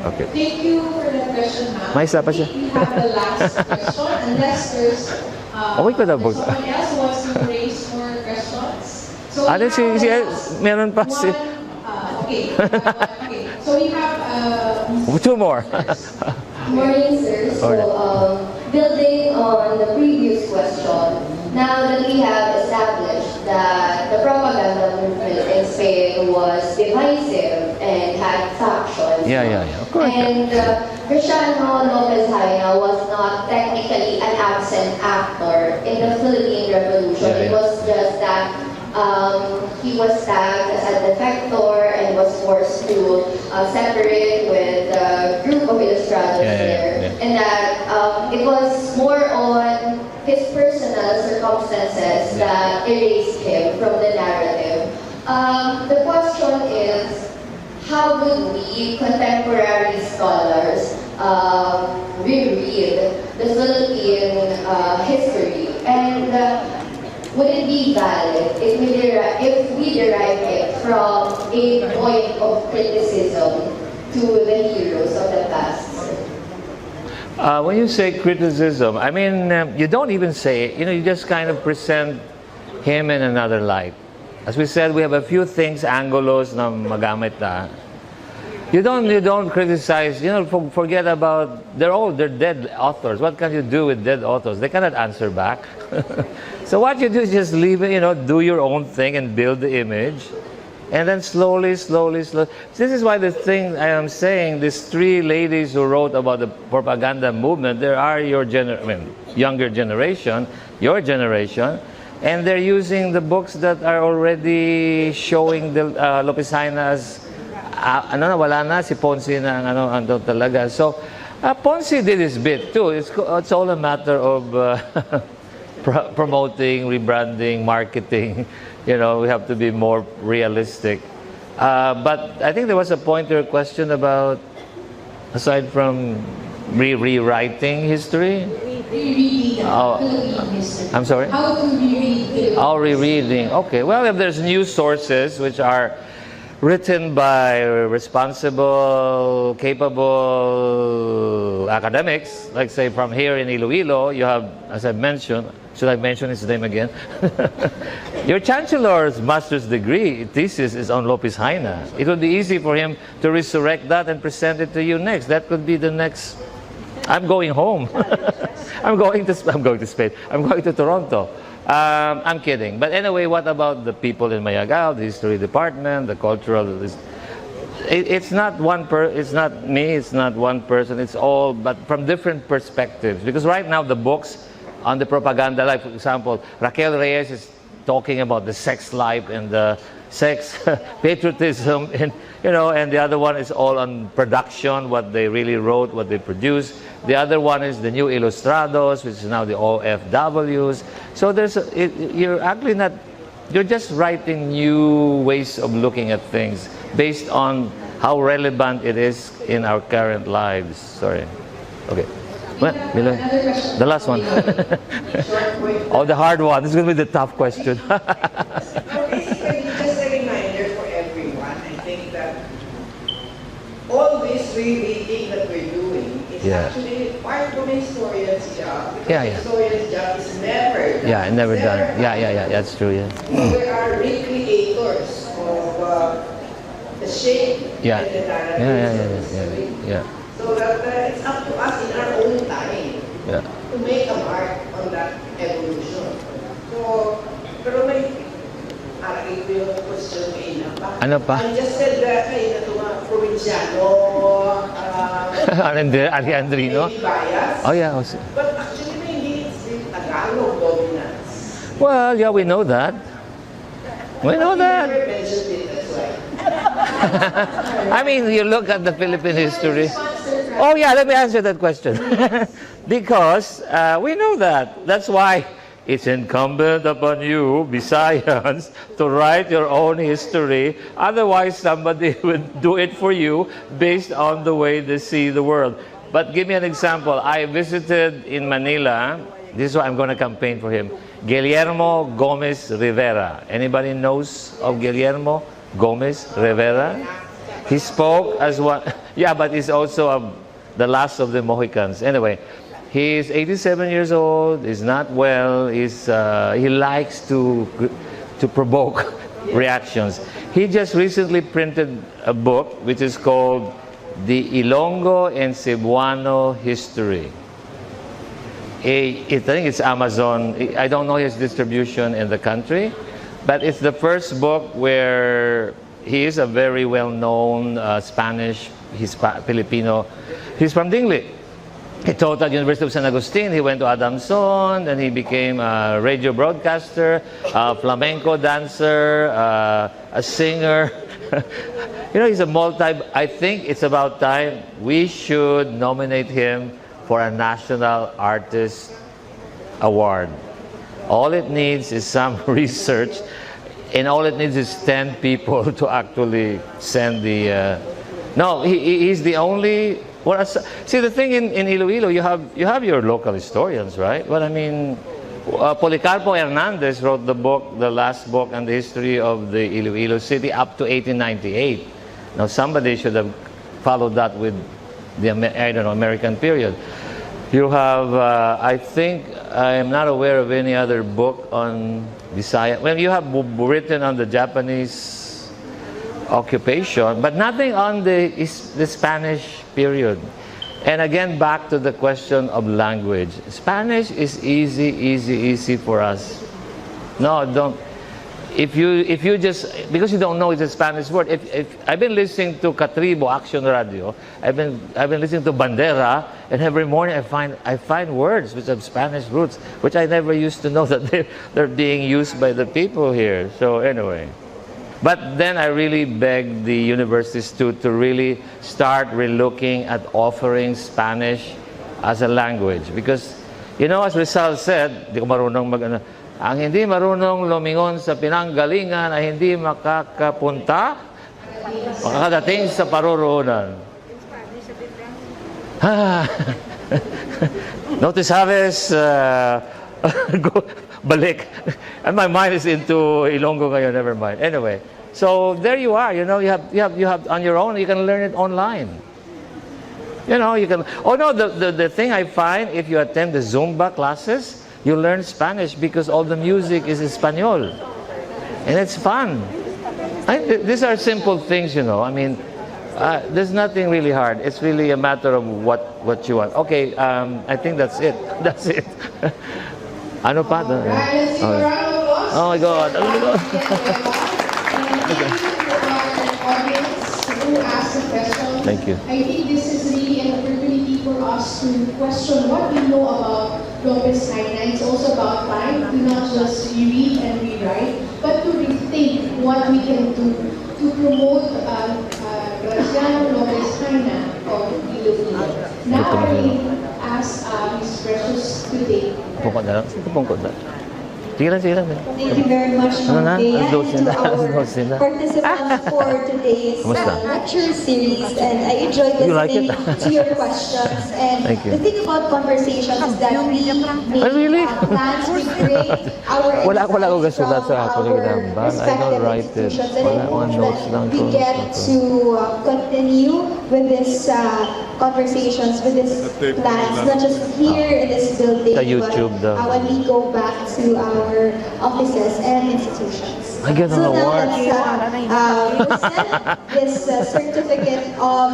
Okay. Thank you for that question, ma'am. May isa pa siya. We have the last question, unless there's someone else who wants to raise more questions. So meron pa si... Okay. So we have... Two more. Morning, sir. So, building on the previous question, now that we have established that the propaganda movement in Spain was divisive and had factions, of course. And Graciano Lopez Jaena was not technically an absent actor in the Philippine Revolution. It was just that he was tagged as a defector and was forced to separate with a group of Ilustrados there. And that it was more on his personal circumstances that erased him from the narrative. The question is, how would we, contemporary scholars, reread the Philippine history? And would it be valid if we derive it from a point of criticism to the heroes of the past? When you say criticism, I mean, you don't even say it. You just kind of present him in another light. As we said, we have a few things, angulos na magamit na. You don't criticize. Forget about. They're dead authors. What can you do with dead authors? They cannot answer back. So what you do is just leave it. Do your own thing and build the image, and then slowly. This is why the thing I am saying. These three ladies who wrote about the propaganda movement. There are younger generation, your generation. And they're using the books that are already showing the Lopez Jaena as wala na si Ponce na ano talaga. So Ponce did his bit too. It's all a matter of promoting, rebranding, marketing. We have to be more realistic. But I think there was a point to your question about, aside from rewriting history. I'm sorry? How to reread? Rereading. Okay. Well, if there's new sources which are written by responsible, capable academics, like say from here in Iloilo, you have, as I mentioned, should I mention his name again? Your Chancellor's master's degree thesis is on Lopez Jaena. It would be easy for him to resurrect that and present it to you next. That could be the next. I'm going home. I'm going to Spain. I'm going to Toronto. I'm kidding. But anyway, what about the people in Mayagao, the history department, the cultural? It's not it's not me. It's not one person. It's all, but from different perspectives. Because right now the books on the propaganda, like for example, Raquel Reyes is talking about the sex life and the sex patriotism, and and the other one is all on production, what they really wrote, what they produced. The other one is the new Ilustrados, which is now the OFWs. So you're actually not, you're just writing new ways of looking at things based on how relevant it is in our current lives. Sorry. Okay. Well, the last one. The hard one. This is going to be the tough question. Basically, just a reminder for everyone. I think that all this rereading that we're doing is actually part of a historian's job. Historian's job is never done. Never done. That's true. We are recreators of the shape and the narrative of history. So that it's up to us in our own time to make a mark on that evolution. So, pero may yung question kayo na. Ano pa? I just said that kayo na mga probinsyano, Andrino? bias. Oh yeah. But actually, maybe it's the Tagalog dominance. Well, yeah, we know that. We know that. You never mentioned it, that's why. I mean, you look at the Philippine history. Oh yeah, let me answer that question. Because we know that. That's why it's incumbent upon you, Visayans, to write your own history. Otherwise, somebody would do it for you based on the way they see the world. But give me an example. I visited in Manila. This is why I'm going to campaign for him. Guillermo Gomez Rivera. Anybody knows of Guillermo Gomez Rivera? He spoke as one. Yeah, but he's also the last of the Mohicans. Anyway, he's 87 years old. He's not well. He likes to provoke reactions. He just recently printed a book which is called The Ilonggo and Cebuano History. I think it's Amazon. I don't know his distribution in the country, but it's the first book where he is a very well-known Spanish, Filipino. He's from Dingli. He taught at University of San Agustin. He went to Adamson, and he became a radio broadcaster, a flamenco dancer, a singer. He's a I think it's about time we should nominate him for a National Artist Award. All it needs is some research, and all it needs is 10 people to actually send the... No, he's the only... see, the thing in Iloilo, you have your local historians, right? But I mean, Policarpo Hernandez wrote the last book on the history of the Iloilo city up to 1898. Now, somebody should have followed that with the American period. You have, I think, I am not aware of any other book on Visayan. Well, you have written on the Japanese occupation, but nothing on the Spanish period. And again, back to the question of language. Spanish is easy for us. No, don't. If you just, because you don't know it's a Spanish word. If I've been listening to Catribo Action Radio, I've been listening to Bandera, and every morning I find words which have Spanish roots, which I never used to know that they're being used by the people here. So anyway, but then I really beg the universities to really start relooking at offering Spanish as a language, because as Rizal said, di ko marunong ang hindi marunong lumingon sa pinanggalingan ay hindi makakadating sa paruroonan. No te sabes, balik. And my mind is into Ilonggo ngayon, never mind. Anyway, so there you are. You have on your own. You can learn it online. You can. Oh no, the thing I find, if you attend the Zumba classes, you learn Spanish because all the music is Espanol, and it's fun. These are simple things, I mean, there's nothing really hard. It's really a matter of what you want. Okay, I think that's it. That's it. Ano pa? Oh my God! Oh my God! Thank you. I think this is really an opportunity for us to question what we know about Lopez Jaena. It's also about time to not just read and rewrite, but to rethink what we can do to promote Graciano Lopez Jaena of Iloilo. Now I will ask Ms. Precious to take. Thank you very much, Ma'am Bea, and to our participants for today's lecture series. And I enjoyed listening to your questions. And the thing about conversations is that we make plans, we create our respective institutions, and I hope that we get to continue with this conversations, with these plans, not just here in this building, but when we go back to our offices and institutions. I get an award. This certificate of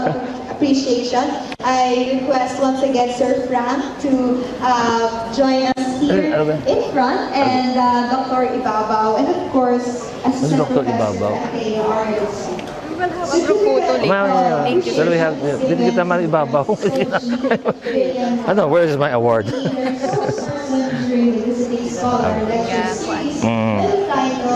appreciation. I request once again Sir Frank to join us here in front, and Dr. Ibabaw, and of course, Assistant Professor at the RLC. We will have a group photo later. Thank you. So we have, didn't kita man Ibabaw. I know, where is my award?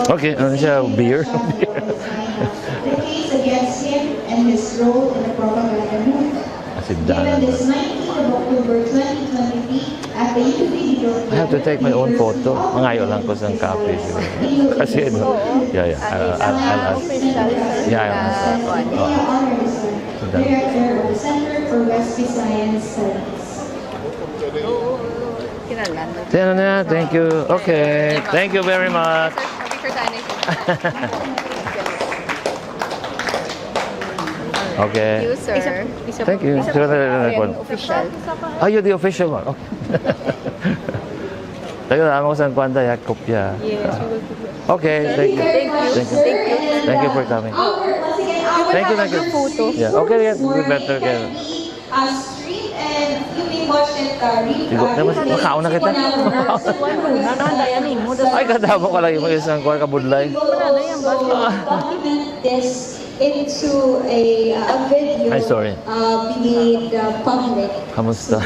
Okay, ano siya? Beer? The case against him and his role in the propaganda movement. Given this 19th of October 2023 at the UP I have to take my own photo. Mangayo lang ko sa cafe. Kasi yeah. I'll ask. Yeah, I'll ask. Director of the Center for West Visayan Studies. Thank you. Okay. Thank you very much. Okay. Thank you, sir. Thank you. Official. Oh, you're the official one. Okay. Tayo na ako sa kwanta ya kopya. Yes, we will. Okay, thank you. Thank you for coming. Thank you. Photo. Yeah. Okay, yeah, we better get. Street, and you may watch it Makauna kita. Ay, kadamo ka lang yung isang kuha kabudlay. Document this into a video. Ay, sorry. Be made public. Kamusta?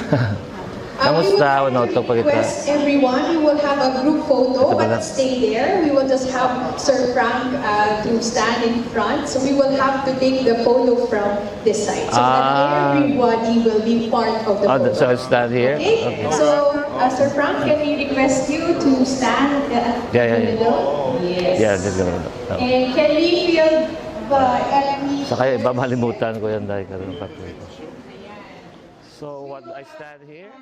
Kamusta? Request everyone, we will have a group photo, but stay there. We will just have Sir Frank to stand in front. So we will have to take the photo from this side. So that everybody will be part of the photo. So I'll stand here? Okay. So, Sir Frank, can we request you to stand at the middle? Yes. Yeah, just gonna. And can we feel Sa kaya iba malimutan ko yan dahil karoon pa. So what, I stand here?